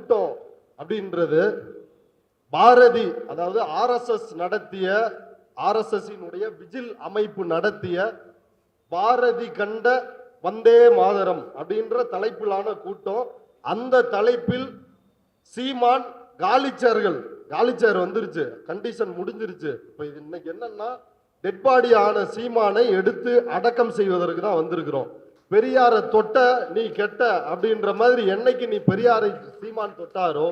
கூட்டம் அப்படின்றது பாரதி, அதாவது ஆர்எஸ்எஸ் நடத்திய, ஆர்எஸ்எஸ்னுடைய விஜில் அமைப்பு நடத்திய பாரதி கண்ட வந்தே மாதரம் அப்படின்ற தலைப்பிலான கூட்டம். அந்த தலைப்பில் சீமான் காலிச்சேர் வந்துருச்சு, கண்டிஷன் முடிஞ்சிருச்சு. இப்ப இது இன்னைக்கு என்னன்னா, டெட் பாடி ஆன சீமானை எடுத்து அடக்கம் செய்வதற்கு தான் வந்திருக்கிறோம். பெரியாரை தொட்ட நீ கெட்ட அப்படின்ற மாதிரி என்னைக்கு நீ பெரியாரை சீமான் தொட்டாரோ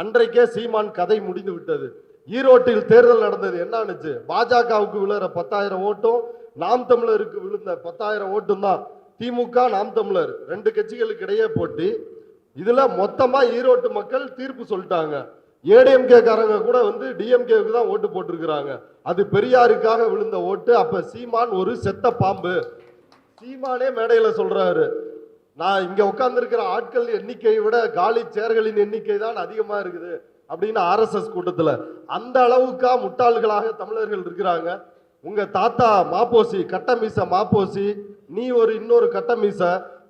அன்றைக்கே சீமான் கதை முடிந்து விட்டது. ஈரோட்டில் தேர்தல் நடந்தது, என்ன ஆனிச்சு? பாஜகவுக்கு விழுற 10,000 ஓட்டும் நாம் தமிழருக்கு விழுந்த 10,000 ஓட்டும் தான். திமுக நாம் தமிழர் 2 கட்சிகளுக்கு இடையே போட்டி. இதுல மொத்தமா ஈரோட்டு மக்கள் தீர்ப்பு சொல்லிட்டாங்க. ஏடிஎம்கே காரங்க கூட டிஎம்கேவுக்கு தான் ஓட்டு போட்டிருக்கிறாங்க. அது பெரியாருக்காக விழுந்த ஓட்டு. அப்ப சீமான் ஒரு செத்த பாம்பு. சீமானே மேடையில சொல்றாரு, நான் இங்க உட்கார்ந்து இருக்கிற ஆட்கள் எண்ணிக்கையை விட காலி சேர்களின் எண்ணிக்கை தான் அதிகமா இருக்குது அப்படின்னு ஆர்எஸ்எஸ் கூட்டத்துல. அந்த அளவுக்கா முட்டாள்களாக தமிழர்கள் இருக்கிறாங்க. உங்க தாத்தா மாப்போசி, கட்டமீச மாப்போசி, நீ இன்னொரு கட்டமீச,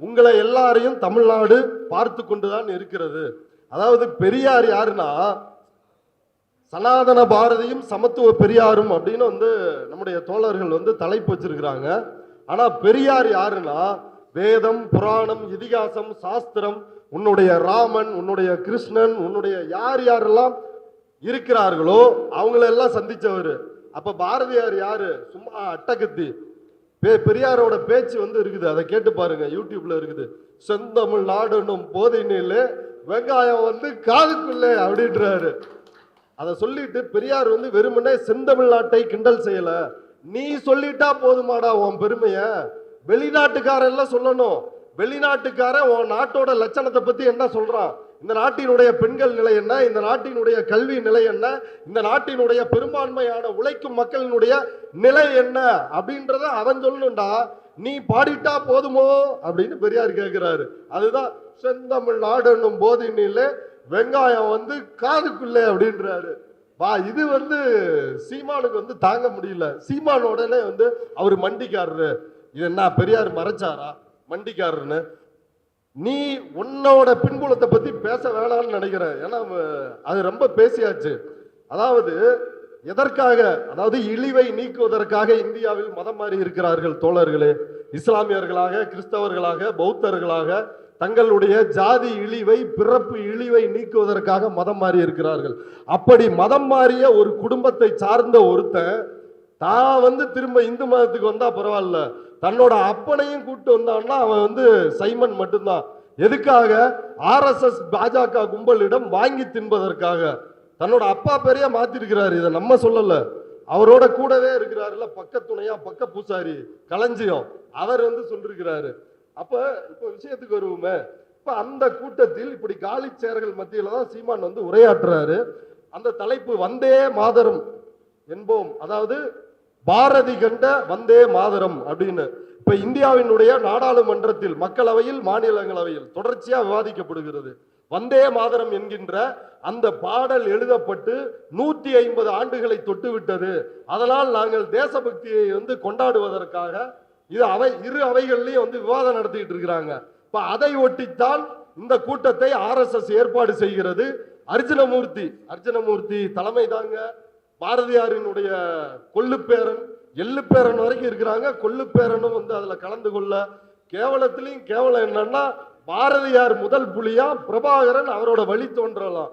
உங்களை எல்லாரையும் தமிழ்நாடு பார்த்து கொண்டுதான் இருக்கிறது. அதாவது பெரியார் யாருன்னா சனாதன பாரதியும் சமத்துவ பெரியாரும் அப்படின்னு நம்முடைய தோழர்கள் தலைப்பு வச்சிருக்கிறாங்க. ஆனா பெரியார் யாருன்னா வேதம், புராணம், இதிகாசம், சாஸ்திரம், உன்னுடைய ராமன், உன்னுடைய கிருஷ்ணன், உன்னுடைய யாரெல்லாம் இருக்கிறார்களோ அவங்களெல்லாம் சந்திச்சவர். அப்ப பாரதியார் யாரு? சும்மா அட்டகத்தி. பெரியாரோட பேச்சு இருக்குது, அதை கேட்டு பாருங்க, யூடியூப்ல இருக்குது. செந்தமிழ் நாடுன்னும் போதையிலே வெங்காயம் காதுக்குள்ளே அப்படின்றாரு. அதை சொல்லிட்டு பெரியார் வெறுமனே செந்தமிழ் நாட்டை கிண்டல் செய்யல. நீ சொல்லிட்டா போதுமாடா உன் பெருமைய, வெளிநாட்டுக்காரன் எல்லாம் சொல்லணும். வெளிநாட்டுக்காரன் உன் நாட்டோட லட்சணத்தை பத்தி என்ன சொல்றான், இந்த நாட்டினுடைய பெண்கள் நிலை என்ன, இந்த நாட்டினுடைய கல்வி நிலை என்ன, இந்த நாட்டினுடைய பெரும்பான்மையான உழைக்கும் மக்களினுடைய நிலை என்ன அப்படின்றத அவன் சொல்லணும்டா. நீ பாடிட்டா போதுமோ அப்படின்னு பெரியார் கேட்கிறாரு. அதுதான் செந்தமிழ் நாடுன்னும் போதினிலே வெங்காயம் காதுக்குள்ளே அப்படின்றாரு. வா, இது சீமானுக்கு தாங்க முடியல. சீமான் உடனே அவர் மண்டிக்காரரு. இது என்ன பெரியார் மறைச்சாரா மண்டிக்காரன்னு? நீ உன்னோட பின்புலத்தை பத்தி பேச வேணாம்னு நினைக்கிறேன். ஏன்னா அது ரொம்ப பேசியாச்சு. அதாவது எதற்காக, அதாவது இழிவை நீக்குவதற்காக இந்தியாவில் மதம் மாறி இருக்கிறார்கள் தோழர்களே. இஸ்லாமியர்களாக, கிறிஸ்தவர்களாக, பௌத்தர்களாக தங்களுடைய ஜாதி இழிவை, பிறப்பு இழிவை நீக்குவதற்காக மதம் மாறி இருக்கிறார்கள். அப்படி மதம் மாறிய ஒரு குடும்பத்தை சார்ந்த ஒருத்தன் தான் திரும்ப இந்து மதத்துக்கு வந்தா பரவாயில்ல, தன்னோட அப்பனையும் கூட்டு வந்தான்னா அவன் சைமன் மட்டும்தான். எதுக்காக? ஆர்எஸ்எஸ் பாஜக கும்பலிடம் வாங்கி தின்பதற்காக. தன்னோட அப்பா பேரைய மாத்திருக்கிறாரு. இதை நம்ம சொல்லல, அவரோட கூடவே இருக்கிறாருல பக்கத்துணையா, பக்க பூசாரி களஞ்சியம், அவர் சொல்லிருக்கிறாரு. அப்ப இப்ப விஷயத்துக்கு வருவோமே. இப்ப அந்த கூட்டத்தில் இப்படி காலி சேர்கள் மத்தியில தான் சீமான் உரையாற்றுறாரு. அந்த தலைப்பு வந்தே மாதரம் என்போம், அதாவது பாரதி கண்ட வந்தே மாதரம் அப்படின்னு. இப்ப இந்தியாவினுடைய நாடாளுமன்றத்தில், மக்களவையில், மாநிலங்களவையில் தொடர்ச்சியா விவாதிக்கப்படுகிறது. வந்தே மாதரம் என்கின்ற அந்த பாடல் எழுதப்பட்டு 150 ஆண்டுகளை தொட்டு விட்டது. அதனால் நாங்கள் தேசபக்தியை கொண்டாடுவதற்காக இது இரு அவைகள்லயும் விவாதம் நடத்திட்டு இருக்கிறாங்க. இப்ப அதை ஒட்டித்தான் இந்த கூட்டத்தை ஆர்எஸ்எஸ் ஏற்பாடு செய்கிறது. அர்ஜுனமூர்த்தி தலைமை தாங்க. பாரதியாரினுடைய கொள்ளுப்பேரன், எள்ளுப்பேரன் வரைக்கும் இருக்கிறாங்க. கொள்ளுப்பேரனும் அதுல கலந்து கொள்ள. கேவலத்திலையும் கேவலம் என்னன்னா, பாரதியார் முதல் புலியா, பிரபாகரன் அவரோட வழி தோன்றலாம்.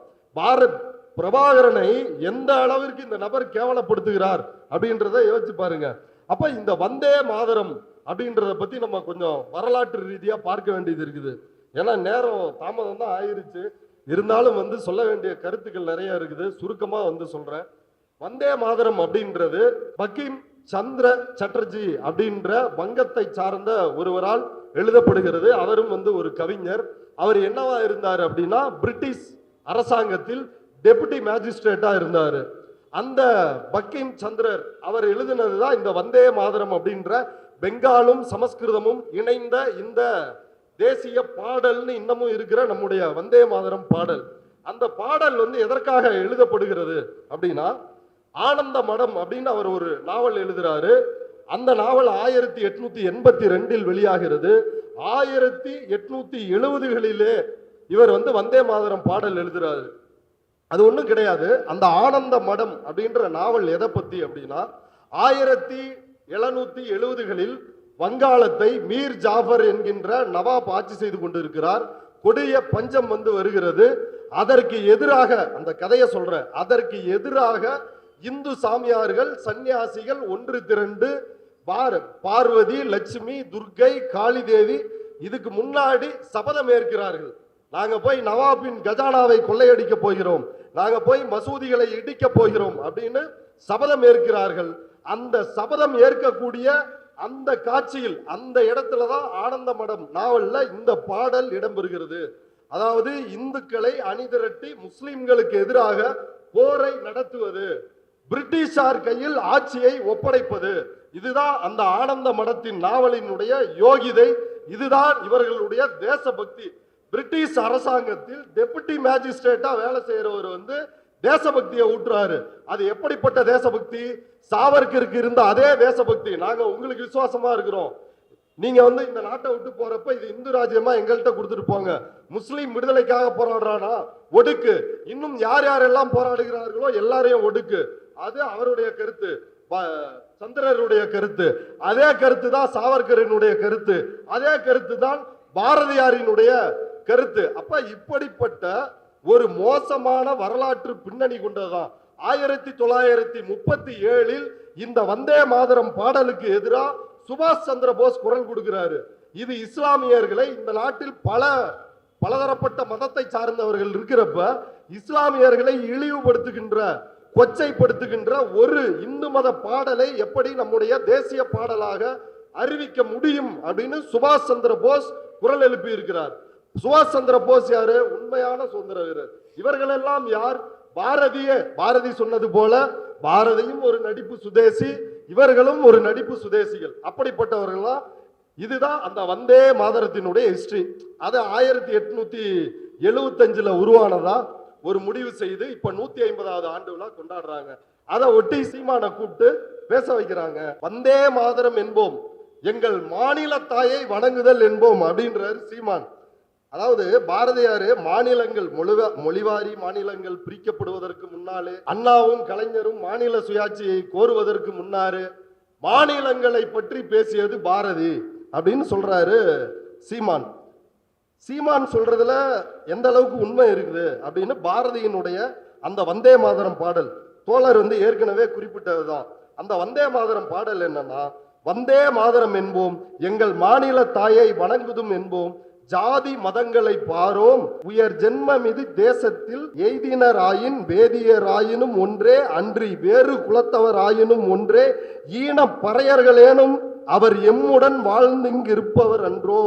பிரபாகரனை எந்த அளவிற்கு இந்த நபர் கேவலப்படுத்துகிறார் அப்படின்றத யோசிச்சு பாருங்க. அப்ப இந்த வந்தே மாதரம் அப்படின்றத பத்தி நம்ம கொஞ்சம் வரலாற்று ரீதியா பார்க்க வேண்டியது இருக்குது. ஏன்னா நேரம் தாமதம் தான் ஆயிருச்சு. இருந்தாலும் சொல்ல வேண்டிய கருத்துக்கள் நிறைய இருக்குது. சுருக்கமா சொல்றேன். வந்தே மாதரம் அப்படின்றது பங்கிம் சந்திர சட்டர்ஜி அப்படின்ற வங்கத்தை சார்ந்த ஒருவரால் எழுதப்படுகிறது. அவரும் ஒரு கவிஞர். அவர் என்னவா இருந்தார் அப்படின்னா, பிரிட்டிஷ் அரசாங்கத்தில் டெபுட்டி மேஜிஸ்ட்ரேட்டா இருந்தாரு. அந்த பங்கிம் சந்திரர் அவர் எழுதினதுதான் இந்த வந்தே மாதரம் அப்படின்ற பெங்காலும் சமஸ்கிருதமும் இணைந்த இந்த தேசிய பாடல்னு இன்னமும் இருக்கிற நம்முடைய வந்தே மாதரம் பாடல். அந்த பாடல் எதற்காக எழுதப்படுகிறது அப்படின்னா, ஆனந்த மடம் அப்படின்னு அவர் ஒரு நாவல் எழுதுறாரு. அந்த நாவல் 1882 வெளியாகிறது. 1870களிலே இவர் வந்து வந்தே மாதரம் பாடல் எழுதுறாரு. அது ஒண்ணும் கிடையாது. அந்த ஆனந்த மடம் அப்படின்ற நாவல் எதை பத்தி அப்படின்னா 1770களில் வங்காளத்தை மீர் ஜாஃபர் என்கின்ற நவாப் ஆட்சி செய்து கொண்டிருக்கிறார். கொடிய பஞ்சம் வந்து வருகிறது. அதற்கு எதிராக அந்த கதையை சொல்றேன். அதற்கு எதிராக இந்து சாமியார்கள் சன்னியாசிகள் ஒன்று திரண்டு பார்வதி, லட்சுமி, துர்க்கை, காளி தேவி இதுக்கு முன்னாடி சபதம் ஏற்கிறார்கள். நாங்க போய் நவாபின் கஜானாவை கொள்ளையடிக்க போகிறோம், நாங்க போய் மசூதிகளை இடிக்க போகிறோம் அப்படின்னு சபதம் ஏற்கிறார்கள். அந்த சபதம் ஏற்கக்கூடிய அந்த காட்சியில் அந்த இடத்துலதான் ஆனந்த மடம் நாவல்ல இந்த பாடல் இடம்பெறுகிறது. அதாவது இந்துக்களை அணிதிரட்டி முஸ்லிம்களுக்கு எதிராக போரை நடத்துவது, பிரிட்டிஷார் கையில் ஆட்சியை ஒப்படைப்பது, இதுதான் அந்த ஆனந்த மடத்தின் நாவலினுடைய யோகிதை. இதுதான் இவர்களுடைய தேசபக்தி. பிரிட்டிஷ் அரசாங்கத்தில் டெபுட்டி மேஜிஸ்ட்ரேட்டா வேலை செய்யறவர் வந்து தேசபக்தியை ஊட்டுறாரு. அது எப்படிப்பட்ட தேசபக்தி? சாவர்கருக்கு இருந்த அதே தேசபக்தி. நாங்க உங்களுக்கு விசுவாசமா இருக்கிறோம், நீங்க வந்து இந்த நாட்டை விட்டு போறப்ப இது இந்து ராஜ்யமா எங்கள்கிட்ட கொடுத்துட்டு போங்க. முஸ்லீம் விடுதலைக்காக போராடுறானா ஒடுக்கு, இன்னும் யார் யாரெல்லாம் போராடுகிறார்களோ எல்லாரையும் ஒடுக்கு. அது அவருடைய கருத்து, சந்திரருடைய கருத்து. அதே கருத்து தான் சாவர்கரினுடைய கருத்து, அதே கருத்து தான் பாரதியாரினுடைய கருத்து. அப்ப இப்படிப்பட்ட ஒரு மோசமான வரலாற்று பின்னணி கொண்டதுதான் 1937 இந்த வந்தே மாதரம் பாடலுக்கு எதிராக சுபாஷ் சந்திர போஸ் குரல் கொடுக்கிறாரு. இது இஸ்லாமியர்களை, இந்த நாட்டில் பலதரப்பட்ட மதத்தை சார்ந்தவர்கள் இருக்கிறப்ப இஸ்லாமியர்களை இழிவுபடுத்துகின்ற, கொச்சைப்படுத்துகின்ற ஒரு இந்து மத பாடலை எப்படி நம்முடைய தேசிய பாடலாக அறிவிக்க முடியும் அப்படின்னு சுபாஷ் சந்திர போஸ் குரல் எழுப்பி இருக்கிறார். சுபாஷ் சந்திர போஸ் யாரு? உண்மையான சுதந்திர வீரர். இவர்கள் எல்லாம் யார்? பாரதி சொன்னது போல பாரதியும் ஒரு நடிப்பு சுதேசி, இவர்களும் ஒரு நடிப்பு சுதேசிகள். அப்படிப்பட்டவர்கள்லாம் இதுதான் அந்த வந்தே மாதரத்தினுடைய ஹிஸ்டரி. அது 1875 உருவானதா ஒரு முடிவு செய்து இப்ப 150வது ஆண்டு விழா கொண்டாடுறாங்க. அதை ஒட்டி சீமான கூப்பிட்டு பேச வைக்கிறாங்க. வந்தே மாதரம் என்போம், எங்கள் மாநில தாயை வணங்குதல் என்போம் அப்படின்றாரு சீமான். அதாவது பாரதியாரு மாநிலங்கள் மொழிவாரி மாநிலங்கள் பிரிக்கப்படுவதற்கு முன்னாலே, அண்ணாவும் கலைஞரும் மாநில சுயாட்சியை கோருவதற்கு முன்னாரு மாநிலங்களை பற்றி பேசியது பாரதி அப்படின்னு சொல்றாரு சீமான். சீமான் சொல்றதுல எந்த அளவுக்கு உண்மை இருக்குது அப்படின்னு பாரதியினுடைய அந்த வந்தே மாதரம் பாடல் தோழர் வந்து ஏற்கனவே குறிப்பிட்டதுதான். அந்த வந்தே மாதரம் பாடல் என்னன்னா, வந்தே மாதரம் என்போம், எங்கள் மாநில தாயை வணங்குதும் என்போம், ஜாதி மதங்களை பாரோம், உயர் ஜென்மம் இது தேசத்தில் எய்தினராயின் வேதியராயினும் ஒன்றே, அன்றி வேறு குலத்தவராயினும் ஒன்றே, ஈன பறையர்களேனும் அவர் எம்முடன் வாழ்ந்திங்கிருப்பவர் அன்றோ,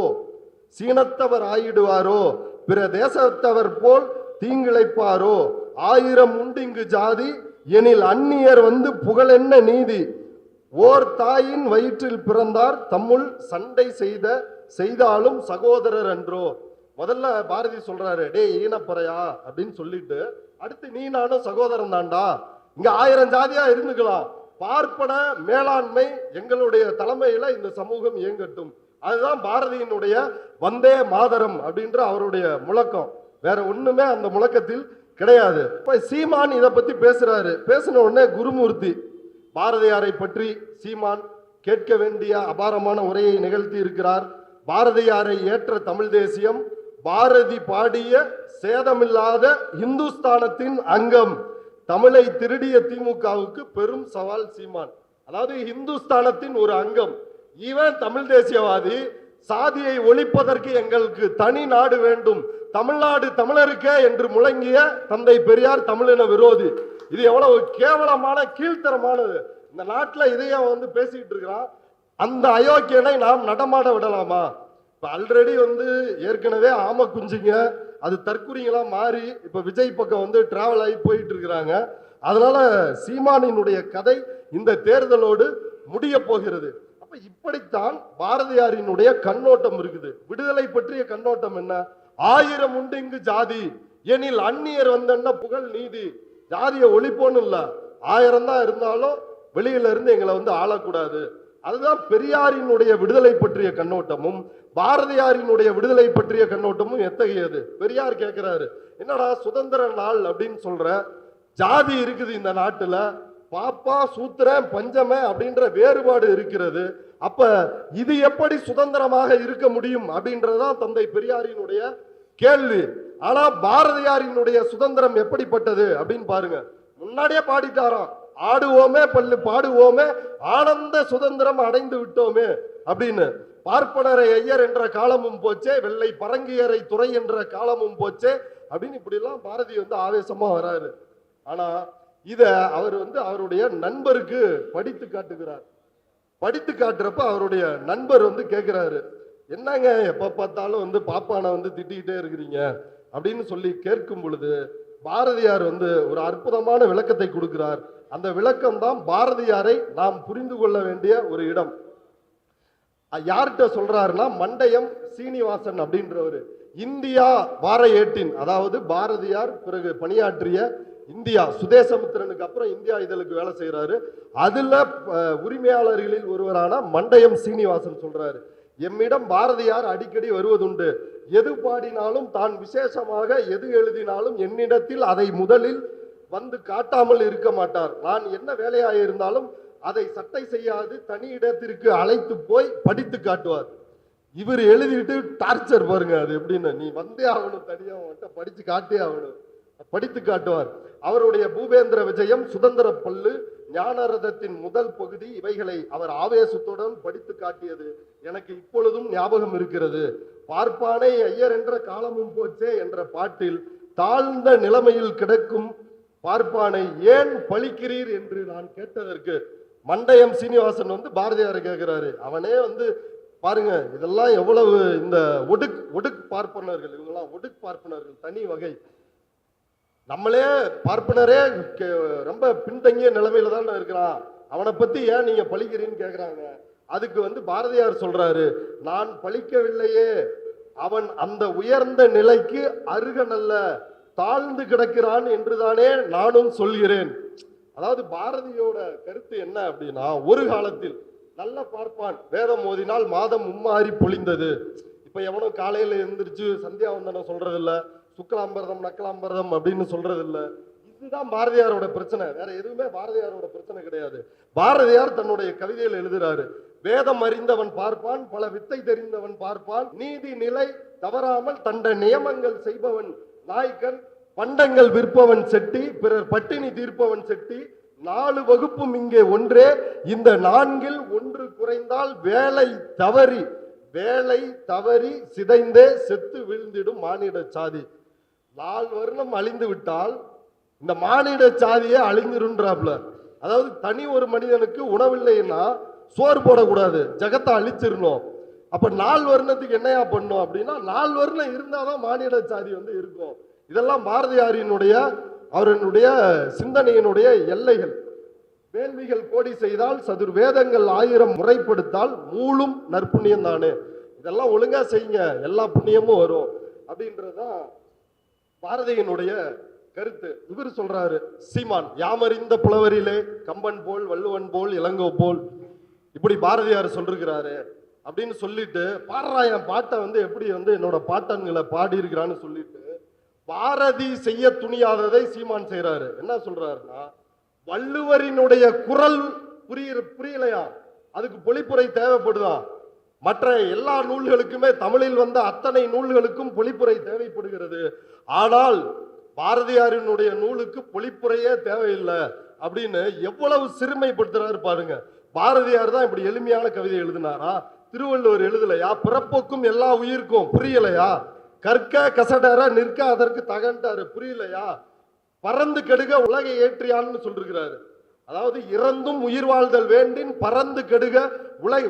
சீனத்தவர் ஆயிடுவாரோ, பிற தேசத்தவர் போல் தீங்கிழைப்பாரோ, 1000 உண்டிங்கு ஜாதி எனில் அந்நியர் வந்து புகழென்ன நீதி, ஓர் தாயின் வயிற்றில் பிறந்தார் தம்முள் சண்டை செய்தாலும் சகோதரர் அன்றோ. முதல்ல பாரதி சொல்றாரு, டே ஈனப்பறையா அப்படின்னு சொல்லிட்டு, அடுத்து நீ நானும் சகோதரன் தாண்டா, இங்க 1000 ஜாதியா இருந்துக்கலாம், பார்ப்பன மேலாண்மை எங்களுடைய தலைமையில இந்த சமூகம் இயங்கட்டும். அதுதான் பாரதியினுடைய வந்தே மாதரம் அப்படின்ற அவருடைய முழக்கம். வேற ஒண்ணுமே அந்த முழக்கத்தில் கிடையாது. இப்ப சீமான் இதை பத்தி பேசுறாரு. பேசின உடனே குருமூர்த்தி பாரதியாரை பற்றி சீமான் கேட்க வேண்டிய அபாரமான உரையை நிகழ்த்தி இருக்கிறார். பாரதியாரை ஏற்ற தமிழ் தேசியம், பாரதி பாடிய சேதமில்லாத இந்துஸ்தானத்தின் அங்கம், தமிழை திருடிய திமுகவுக்கு பெரும் சவால் சீமான். அதாவது இந்துஸ்தானத்தின் ஒரு அங்கம். இவன் தமிழ் தேசியவாதி, சாதியை ஒழிப்பதற்கு எங்களுக்கு தனி நாடு வேண்டும், தமிழ்நாடு தமிழருக்கே என்று முழங்கிய தந்தை பெரியார் தமிழின விரோதி. இது எவ்வளவு கேவலமான கீழ்த்தரமானது. இந்த நாட்டில் இதையே வந்து பேசிட்டு இருக்கிறான். அந்த அயோக்கியனை நாம் நடமாட விடலாமா? இப்ப ஆல்ரெடி வந்து ஏற்கனவே ஆம குஞ்சிங்க அது தற்குறிங்களா மாறி இப்ப விஜய் பக்கம் வந்து டிராவல் ஆகி போயிட்டு இருக்கிறாங்க. அதனால சீமானினுடைய கதை இந்த தேர்தலோடு முடிய போகிறது. அப்ப இப்படித்தான் பாரதியாரினுடைய கண்ணோட்டம் இருக்குது. விடுதலை பற்றிய கண்ணோட்டம் என்ன? 1000 உண்டு இங்கு ஜாதி எனில் அந்நியர் வந்தன்னா புகழ் நீதி. ஜாதியை ஒழிப்போன்னு இல்ல, 1000 தான் இருந்தாலும் வெளியில இருந்து எங்களை வந்து ஆளக்கூடாது. அதுதான் பெரியாரினுடைய விடுதலை பற்றிய கண்ணோட்டமும் பாரதியாரினுடைய விடுதலை பற்றிய கண்ணோட்டமும் எத்தகையது. பெரியார் கேட்கிறாரு, என்னடா சுதந்திர நாள் அப்படின்னு சொல்ற, ஜாதி இருக்குது இந்த நாட்டுல, பாப்பா சூத்திரன் பஞ்சமே அப்படின்ற வேறுபாடு இருக்கிறது, அப்ப இது எப்படி சுதந்திரமாக இருக்க முடியும் அப்படின்றதுதான் தந்தை பெரியாரினுடைய கேள்வி. ஆனா பாரதியாரினுடைய சுதந்திரம் எப்படிப்பட்டது அப்படின்னு பாருங்க. முன்னாடியே பாடிட்டாராம், ஆடுவோமே பல்லு பாடுவோமே ஆனந்த சுதந்திரம் அடைந்து விட்டோமே அப்படின்னு. பார்ப்பனரை ஐயர் என்ற காலமும் போச்சே, வெள்ளை பரங்கியரை துறை என்ற காலமும் போச்சே அப்படின்னு இப்படி எல்லாம் பாரதி ஆவேசமா வராரு. ஆனா இத அவர் அவருடைய நண்பருக்கு படித்து காட்டுகிறார். படித்து காட்டுறப்ப அவருடைய நண்பர் கேட்கிறாரு, என்னங்க எப்ப பார்த்தாலும் பாப்பானை திட்டிக்கிட்டே இருக்கிறீங்க அப்படின்னு சொல்லி கேட்கும் பொழுது பாரதியார் ஒரு அற்புதமான விளக்கத்தை கொடுக்கிறார். அந்த விளக்கம் தான் பாரதியாரை நாம் புரிந்து கொள்ள வேண்டிய ஒரு இடம். யார்கிட்ட சொல்றாருன்னா, மண்டயம் சீனிவாசன் அப்படின்றவர் இந்தியா வார ஏட்டின், அதாவது பாரதியார் பிறகு பணியாற்றிய இந்தியா சுதேசமித்திரனுக்கு அப்புறம் இந்தியா இதழுக்கு வேலை செய்யறாரு. அதுல உரிமையாளர்களில் ஒருவரான மண்டயம் சீனிவாசன் சொல்றாரு, எம்மிடம் பாரதியார் அடிக்கடி வருவதுண்டு, எது பாடினாலும் தான் விசேஷமாக எது எழுதினாலும் என்னிடத்தில் அதை முதலில் காட்டாமல் இருக்க மாட்டார். நான் என்ன வேலையாக இருந்தாலும் அதை சட்டை செய்யாது தனி இடத்திற்கு அழைத்து போய் படித்து காட்டுவார். இவர் எழுதிட்டு டார்ச்சர் பாருங்க அது எப்படின்னு, நீ வந்தே ஆகணும், தனியா படிச்சு காட்டே ஆகணும், படித்து காட்டுவார். அவருடைய பூபேந்திர விஜயம், சுதந்திர பல்லு, ஞானரதத்தின் முதல் பகுதி, இவைகளை அவர் ஆவேசத்துடன் படித்து காட்டியது எனக்கு இப்பொழுதும் ஞாபகம் இருக்கிறது. பார்ப்பானை ஐயர் என்ற காலமும் போச்சே என்ற பாட்டில் தாழ்ந்த நிலைமையில் கிடக்கும் பார்ப்பானை ஏன் பழிக்கிறீர் என்று நான் கேட்டதற்கு மண்டயம் சீனிவாசன் பாரதியாரை கேட்கிறாரு. அவனே பாருங்க, இதெல்லாம் எவ்வளவு இந்த ஒடுக் பார்ப்பனர்கள், இவங்கெல்லாம் ஒடுக் பார்ப்பனர்கள் தனி வகை. நம்மளே பார்ப்பனரே ரொம்ப பின்தங்கிய நிலைமையில தான் இருக்கிறான், அவனை பத்தி ஏன் நீங்க பழிக்கிறீன்னு கேக்குறாங்க. அதுக்கு பாரதியார் சொல்றாரு, நான் பழிக்கவில்லையே, அவன் அந்த உயர்ந்த நிலைக்கு அருகனல்ல, தாழ்ந்து கிடக்கிறான் என்றுதானே நானும் சொல்கிறேன். அதாவது பாரதியோட கருத்து என்ன அப்படின்னா, ஒரு காலத்தில் நல்ல பார்ப்பான், வேதம் ஓதினால் மாதம் மும்மாறி பொழிந்தது. இப்ப எவனும் காலையில எழுந்திரிச்சு சந்தியாவந்தனம் சொல்றது இல்ல, சுக்கலாம்பரதம் நக்கலாம்பரதம் அப்படின்னு சொல்றது இல்ல. இதுதான் பாரதியாரோட பிரச்சனை, வேற எதுவுமே பாரதியாரோட பிரச்சனை கிடையாது. பாரதியார் தன்னுடைய கவிதையில் எழுதுறாரு, வேதம் அறிந்தவன் பார்ப்பான், பல வித்தை தெரிந்தவன் பார்ப்பான், நீதி நிலை தவறாமல் தண்ட நியமங்கள் செய்பவன் நாய்க்கன், பண்டங்கள் விற்பவன் செட்டி, பிறர் பட்டினி தீர்ப்பவன் செட்டி, 4 வகுப்பும் இங்கே ஒன்றே, இந்த 4ல் ஒன்று குறைந்தால் வேலை தவறி சிதைந்தே செத்து வீழ்ந்திடும் மானிட சாதி. 4 வருடம் அழிந்து விட்டால் இந்த மானிட சாதியே அழிஞ்சிருன்றாப்ல. அதாவது தனி ஒரு மனிதனுக்கு உணவில்லைன்னா சோறு போடக்கூடாது, ஜகத்தை அழிச்சிடணும். அப்ப 4 வருடத்துக்கு என்னையா பண்ணும் அப்படின்னா, 4 வருடம் இருந்தாதான் மானிட சாதி இருக்கும். இதெல்லாம் பாரதியாரினுடைய அவருடைய சிந்தனையினுடைய எல்லைகள். வேள்விகள் கோடி செய்தால் சதுர் வேதங்கள் 1000 முறைப்படுத்தால் மூலும் நற்புண்ணியம் தானே, இதெல்லாம் ஒழுங்கா செய்யுங்க எல்லா புண்ணியமும் வரும் அப்படின்றதுதான் பாரதியினுடைய கருத்து. இவர் சொல்றாரு, சீமான் யாமறிந்த புலவரிலே கம்பன் போல் வள்ளுவன் போல் இளங்கோ போல், இப்படி பாரதியார் சொல்லிருக்கிறாரு அப்படின்னு சொல்லிட்டு, பாடுறா என் பாட்டை எப்படி என்னோட பாட்டன்களை பாடி இருக்கிறான்னு சொல்லிட்டு பாரதி செய்ய துணியாததை சீமான் செய்யறாரு. என்ன சொல்றாருன்னா, வள்ளுவரினுடைய குரல் புரியலையா, அதுக்கு பொழிப்புரை தேவைப்படுதா, மற்ற எல்லா நூல்களுக்குமே தமிழில் வந்த அத்தனை நூல்களுக்கும் பொழிப்புரை தேவைப்படுகிறது, ஆனால் பாரதியாரினுடைய நூலுக்கு பொழிப்புரையே தேவையில்லை அப்படின்னு எவ்வளவு சிறுமைப்படுத்துறாரு பாருங்க. பாரதியார் தான் இப்படி எளிமையான கவிதை எழுதினாரா? திருவள்ளுவர் எழுதலையா? பிறப்போக்கும் எல்லா உயிர்க்கும் புரியலையா? கற்க கசடர நிற்க அதற்கு தகண்டாரு புரியலையா? பறந்து கெடுக உலகை ஏற்றியான்னு சொல்லிருக்கிறாரு. அதாவது இறந்தும் உயிர் வாழ்தல் வேண்டின் பறந்து கெடுக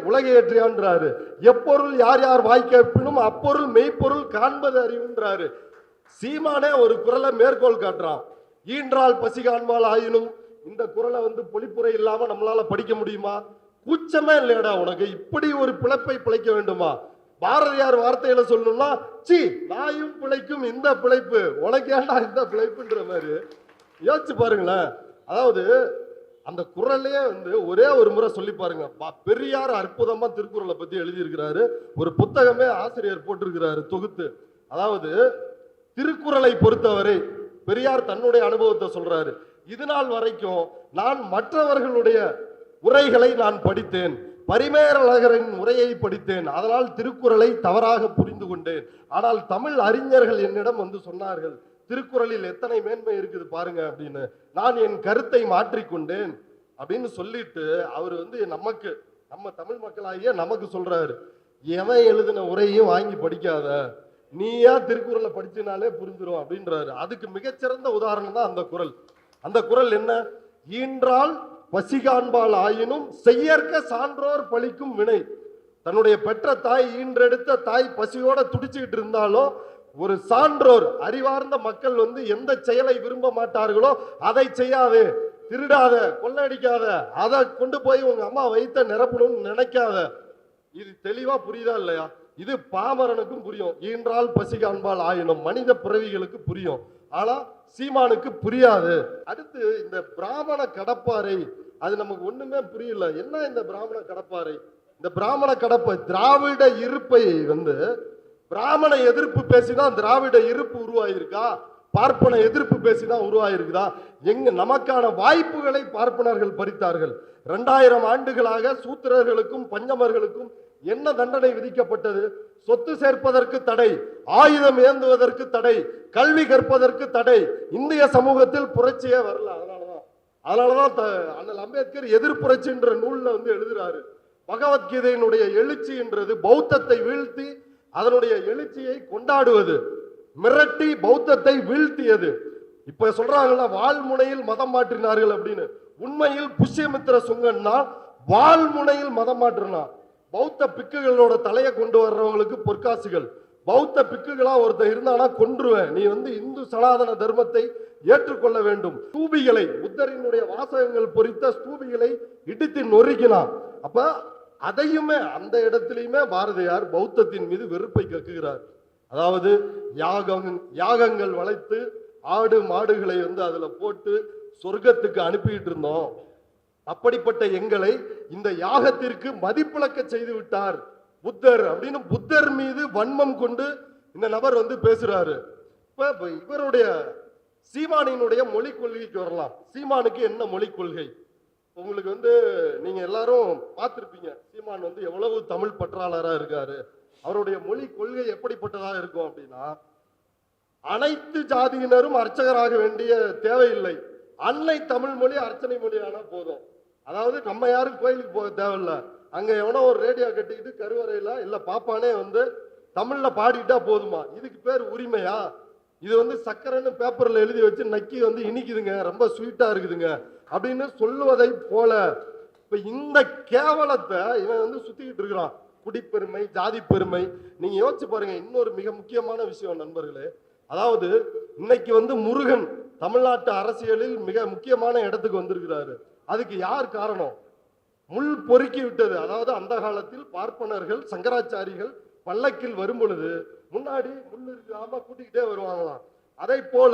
உலகை ஏற்றியான்றாரு. எப்பொருள் யார் யார் வாய்ப்பினும் அப்பொருள் மெய்ப்பொருள் காண்பது அறிவுன்றாரு. சீமானே ஒரு குரலை மேற்கோள் காட்டுறான், ஈன்றால் பசி காண்பால் ஆயினும். இந்த குரலை பொழிப்புரை இல்லாம நம்மளால படிக்க முடியுமா? கூச்சமே இல்லையடா உனக்கு, இப்படி ஒரு பிழைப்பை பிழைக்க வேண்டுமா? பாரதியார் வார்த்தையில சொல்லணும்னா, சி நாயும் பிழைக்கும் இந்த பிழைப்பு, உனக்கு ஏண்டா இந்த பிழைப்புன்ற மாதிரி யோசிச்சு பாருங்களேன். அதாவது அந்த குறளே வந்து ஒரே ஒரு முறை சொல்லி பாருங்க. பெரியார் அற்புதமா திருக்குறளை பத்தி எழுதியிருக்கிறாரு. ஒரு புத்தகமே ஆசிரியர் போட்டிருக்கிறாரு தொகுத்து. அதாவது திருக்குறளை பொறுத்தவரை பெரியார் தன்னுடைய அனுபவத்தை சொல்றாரு. இது நாள் வரைக்கும் நான் மற்றவர்களுடைய உரைகளை நான் படித்தேன், பரிமேலழகரின் உரையை படித்தேன், அதனால் திருக்குறளை தவறாக புரிந்து கொண்டேன். ஆனால் தமிழ் அறிஞர்கள் என்னிடம் வந்து சொன்னார்கள், திருக்குறளில் எத்தனை மேன்மை இருக்குது பாருங்க அப்படின்னு. நான் என் கருத்தை மாற்றிக்கொண்டேன் அப்படின்னு சொல்லிட்டு அவர் வந்து நமக்கு, நம்ம தமிழ் மக்களாகிய நமக்கு சொல்றாரு, எவன் எழுதின உரையும் வாங்கி படிக்காத, நீயா திருக்குறளை படிச்சினாலே புரிஞ்சிடும் அப்படின்றாரு. அதுக்கு மிகச்சிறந்த உதாரணம் தான் அந்த குறள். அந்த குறள் என்ன? ஈன்றால் பசிகாண்பால் ஆயினும் செய்யற்க சான்றோர் பழிக்கும் வினை. தன்னுடைய பெற்ற தாய், ஈன்றெடுத்த தாய் பசியோட துடிச்சுக்கிட்டு இருந்தாலும் ஒரு சான்றோர் அறிவார்ந்த மக்கள் வந்து எந்த செயலை விரும்ப மாட்டார்களோ அதை செய்யாதே, திருடாத, கொள்ளடிக்காத, அதை கொண்டு போய் உங்க அம்மா வயிற்ற நிரப்பணும்னு நினைக்காத. இது தெளிவா புரியுதா இல்லையா? இது பாமரனுக்கும் புரியும். ஈன்றால் பசி காண்பால் ஆயினும் மனித பிறவிகளுக்கு புரியும், ஆனா சீமானுக்கு புரியாது. அடுத்து இந்த பிராமண கடப்பாறை, அது நமக்கு ஒண்ணுமே புரியல. என்ன இந்த பிராமண கடப்பாறை? இந்த பிராமண கடப்பை திராவிட இருப்பை வந்து பிராமண எதிர்ப்பு பேசிதான் திராவிட இருப்பு உருவாயிருக்கா? பார்ப்பன எதிர்ப்பு பேசிதான் உருவாயிருக்குதா? எங்க நமக்கான வாய்ப்புகளை பார்ப்பனர்கள் பறித்தார்கள். 2000 ஆண்டுகளாக சூத்திரர்களுக்கும் பஞ்சமர்களுக்கும் என்ன தண்டனை விதிக்கப்பட்டது? சொத்து சேர்ப்பதற்கு தடை, ஆயுதம் ஏந்துவதற்கு தடை, கல்வி கற்பதற்கு தடை. இந்திய சமூகத்தில் புரட்சியே வரல. அதனாலதான் அண்ணல் அம்பேத்கர் எதிர்ப்புரட்சின்ற நூல்ல வந்து எழுதுறாரு, பகவத்கீதையினுடைய எழுச்சி என்றது பௌத்தத்தை வீழ்த்தி அதனுடைய எழுச்சியை கொண்டாடுவது, மிரட்டி பௌத்தத்தை வீழ்த்தியது. இப்ப சொல்றாங்கல்ல வால்முனையில் மதம் மாற்றினார்கள் அப்படின்னு. உண்மையில் புஷ்யமித்திர சுங்கன்னா வால்முனையில் மதம் மாற்றினா. பௌத்த பிக்குகளோட தலையை கொண்டு வர்றவங்களுக்கு பொற்காசுகள். பௌத்த பிக்குகளா ஒருத்தர் இருந்தானா கொன்றுவேன், நீ வந்து இந்து சனாதன தர்மத்தை ஏற்றுக்கொள்ள வேண்டும். ஸ்தூபிகளை, புத்தரினுடைய வாசகங்கள் பொறித்த ஸ்தூபிகளை இடித்து நொறுக்கினான். அப்ப அதையுமே அந்த இடத்திலையுமே பாரதியார் பௌத்தத்தின் மீது வெறுப்பை கக்குகிறார். அதாவது யாகங்கள் வளைத்து ஆடு மாடுகளை வந்து அதுல போட்டு சொர்க்கத்துக்கு அனுப்பிட்டு இருந்தோம், அப்படிப்பட்ட எங்களை இந்த யாகத்திற்கு மதிப்பிழக்க செய்து விட்டார் புத்தர் அப்படின்னு புத்தர் மீது வன்மம் கொண்டு இந்த நபர் வந்து பேசுறாரு. இப்ப இவருடைய சீமானினுடைய மொழி கொள்கைக்கு வரலாம். சீமானுக்கு என்ன மொழி கொள்கை? உங்களுக்கு வந்து நீங்க எல்லாரும் பார்த்திருப்பீங்க, சீமான் வந்து எவ்வளவு தமிழ் பற்றாளரா இருக்காரு. அவருடைய மொழி கொள்கை எப்படிப்பட்டதாக இருக்கும் அப்படின்னா, அனைத்து ஜாதியினரும் அர்ச்சகராக வேண்டிய தேவையில்லை, அன்னை தமிழ் மொழி அர்ச்சனை மொழியானா போதும். அதாவது நம்ம யாரும் கோயிலுக்கு போக தேவையில்லை, அங்க எவனோ ஒரு ரேடியோ கட்டிக்கிட்டு கருவறையில இல்ல பாப்பானே வந்து தமிழ்ல பாடிட்டா போதுமா? இதுக்கு பேர் உரிமையா? இது வந்து சக்கரைன்னு பேப்பர்ல எழுதி வச்சு நக்கி வந்து இனிக்குதுங்க, ரொம்ப ஸ்வீட்டா இருக்குதுங்க அப்படின்னு சொல்லுவதை போல இப்ப இந்த கேவலத்தை இவன் வந்து சுத்திக்கிட்டு இருக்கிறான். குடிப்பெருமை, ஜாதி பெருமை. நீங்க யோசிச்சு பாருங்க. இன்னொரு மிக முக்கியமான விஷயம் நண்பர்களே, அதாவது இன்னைக்கு வந்து முருகன் தமிழ்நாட்டு அரசியலில் மிக முக்கியமான இடத்துக்கு வந்திருக்கிறாரு. அதுக்கு யார் காரணம்? முள் பொறுக்கி விட்டது. அதாவது அந்த காலத்தில் பார்ப்பனர்கள் சங்கராச்சாரிகள் பல்லக்கில் வரும் பொழுது முன்னாடி முள் இருக்காம கூட்டிக்கிட்டே வருவாங்களாம். அதை போல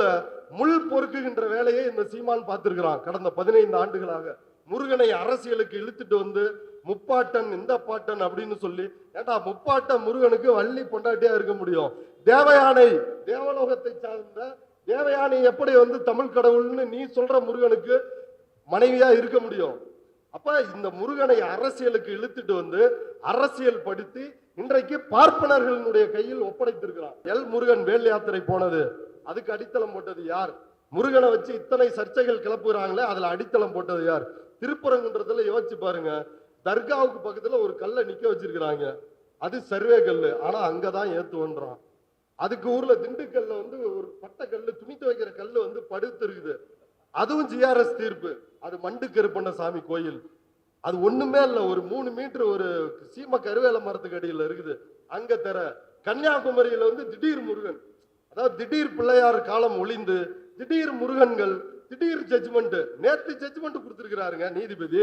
முள் பொறுக்குகின்ற வேலையை இந்த சீமான் பார்த்திருக்கிறான் கடந்த 15 ஆண்டுகளாக. முருகனை அரசியலுக்கு இழுத்துட்டு வந்து முப்பாட்டன் இந்த பாட்டன் அப்படின்னு சொல்லி, ஏண்டா முப்பாட்டன் முருகனுக்கு வள்ளி பொண்டாட்டியா இருக்க முடியும்? தேவயானை, தேவலோகத்தை சார்ந்த தேவயானை எப்படி வந்து தமிழ் கடவுள்னு நீ சொல்ற முருகனுக்கு மனைவியா இருக்க முடியும்? அப்ப இந்த முருகனை அரசியலுக்கு இழுத்துட்டு வந்து அரசியல் படுத்தி இன்றைக்கு பார்ப்பனர்களுடைய கையில் ஒப்படைத்திருக்கிறான். முருகன் வேல் யாத்திரை போனது, அதுக்கு அடித்தளம் போட்டது யார்? முருகனை வச்சு இத்தனை சர்ச்சைகள் கிளப்புறாங்களே, அதுல அடித்தளம் போட்டது யார்? திருப்பரங்குன்றத்துல யோசிச்சு பாருங்க, தர்காவுக்கு பக்கத்துல ஒரு கல்லை நிக்க வச்சிருக்கிறாங்க, அது சர்வே கல்லு, ஆனா அங்கதான் ஏத்துவன்றான். அதுக்கு ஊர்ல திண்டுக்கல்ல வந்து ஒரு பட்ட கல்லு, துணி துவைக்கிற கல்லு வந்து படுத்து இருக்குது, அதுவும் ஜிஆர்எஸ் தீர்ப்பு. அது மண்டு கருப்பண்ண சாமி கோயில், அது ஒண்ணுமே இல்ல, ஒரு 3 மீட்டர் ஒரு சீம கருவேல மரத்துக்கு அடியில் இருக்குது. அங்க தர கன்னியாகுமரியில வந்து திடீர் முருகன், அதாவது திடீர் பிள்ளையார் காலம் ஒளிந்து திடீர் முருகன்கள், திடீர் ஜட்ஜ்மெண்ட். நேற்று ஜட்ஜ்மெண்ட் கொடுத்திருக்கிறாருங்க நீதிபதி.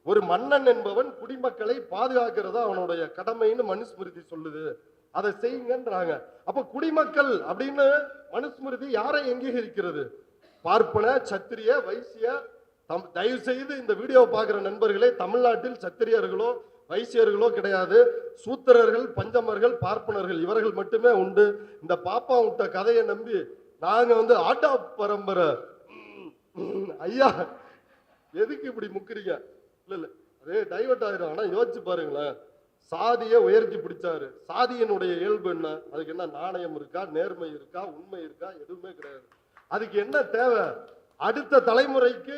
ஒரு மன்னன் என்பவன் குடிமக்களை பாதுகாக்கிறதா அவனுடைய கடமைன்னு மனுஸ்மிருதி சொல்லுது, அதை செய்யுங்கன்றாங்க. அப்ப குடிமக்கள் அப்படின்னு மனுஸ்மிருதி யாரை அங்கீகரிக்கிறது? பார்ப்பன, சத்திரிய, வைசிய, தயவு செய்து இந்த வீடியோவை பார்க்குற நண்பர்களே, தமிழ்நாட்டில் சத்திரியர்களோ வைசியர்களோ கிடையாது. சூத்திரர்கள், பஞ்சமர்கள், பார்ப்பனர்கள் இவர்கள் மட்டுமே உண்டு. இந்த பாப்பா விட்ட கதையை நம்பி நாங்க வந்து ஆட்டா பரம்பரை ஐயா எதுக்கு இப்படி முக்கிறீங்க? இல்ல இல்ல அதே டைவர்ட் ஆயிரும். ஆனா யோசிச்சு பாருங்களேன், சாதியை உயர்த்தி பிடிச்சாரு. சாதியினுடைய இயல்பு என்ன? அதுக்கு என்ன நாணயம் இருக்கா, நேர்மை இருக்கா, உண்மை இருக்கா? எதுவுமே கிடையாது. அதுக்கு என்ன தேவை? அடுத்த தலைமுறைக்கு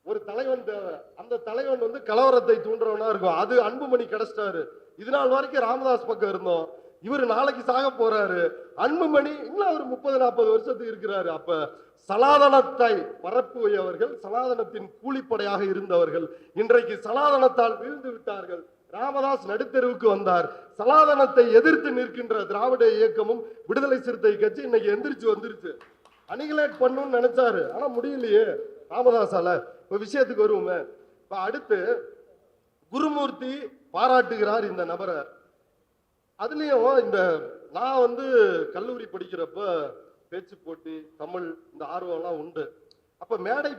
ஒரு தலைவன் தேவை. அந்த தலைவன் வந்து கலவரத்தை தூண்டுறவனா இருக்கும். அது அன்புமணி கிடைச்சிட்டாரு. இது நாள் வரைக்கும் ராமதாஸ் பக்கம் இருந்தோம். இவர் நாளைக்கு சாக போறாரு. அன்புமணி இன்னும் ஒரு 30-40 வருஷத்துக்கு இருக்கிறாரு. அப்ப சனாதனத்தை பரப்புவையவர்கள், சனாதனத்தின் கூலிப்படையாக இருந்தவர்கள் இன்றைக்கு சனாதனத்தால் வீழ்ந்து விட்டார்கள். ராமதாஸ் நடுத்தெருவுக்கு வந்தார். சனாதனத்தை எதிர்த்து நிற்கின்ற திராவிட இயக்கமும் விடுதலை சிறுத்தை கட்சி இன்னைக்கு எந்திரிச்சு வந்துருச்சு. அனிகுலேட் பண்ணுன்னு நினைச்சாரு, ஆனா முடியலையே ராமதாசால. இப்ப விஷயத்துக்கு வருவோமே. இப்ப அடுத்து குருமூர்த்தி பாராட்டுகிறார் இந்த நபரை. அதுலயும் இந்த நான் வந்து கல்லூரி படிக்கிறப்ப பேச்சு போட்டி, தமிழ் இந்த ஆர்வம்லாம் உண்டு. அப்ப மேடை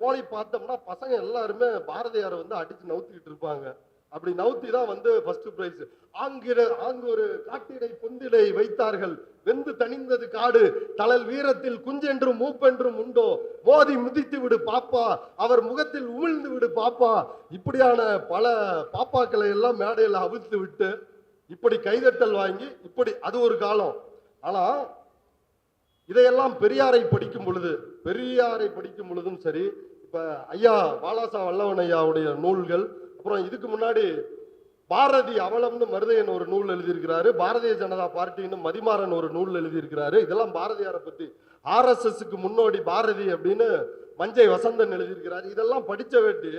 போய் பார்த்தோம்னா பசங்க எல்லாருமே பாரதியாரை வந்து அடிச்சு நவுத்திக்கிட்டு இருப்பாங்க. அப்படி நவுத்தி தான் வந்து ஃபர்ஸ்ட் பிரைஸ். அங்கு ஒரு காட்டிடை பொந்திடை வைத்தார்கள், வெந்து தணிந்தது காடு, தளல் வீரத்தில் குஞ்சென்றும் மூப்பென்றும் உண்டோ, மோதி மிதித்து விடு பாப்பா, அவர் முகத்தில் உமிழ்ந்து விடு பாப்பா. இப்படியான பல பாப்பாக்களை எல்லாம் மேடையில் அவிழ்த்து விட்டு இப்படி கைதட்டல் வாங்கி இப்படி அது ஒரு காலம். ஆனா இதையெல்லாம் பெரியாரை படிக்கும் பொழுதும் சரி, இப்ப ஐயா வாலாசா வல்லவன் ஐயாவுடைய நூல்கள், அப்புறம் இதுக்கு முன்னாடி பாரதி அவலம்னு மருதையன் ஒரு நூல் எழுதியிருக்கிறாரு, பாரதிய ஜனதா பார்ட்டின்னு மதிமாறன் ஒரு நூல் எழுதியிருக்கிறாரு. இதெல்லாம் பாரதியாரை பத்தி. RSSக்கு முன்னோடி பாரதி அப்படின்னு மஞ்சை வசந்தன் எழுதியிருக்கிறாரு. இதெல்லாம் படிச்ச வேட்டி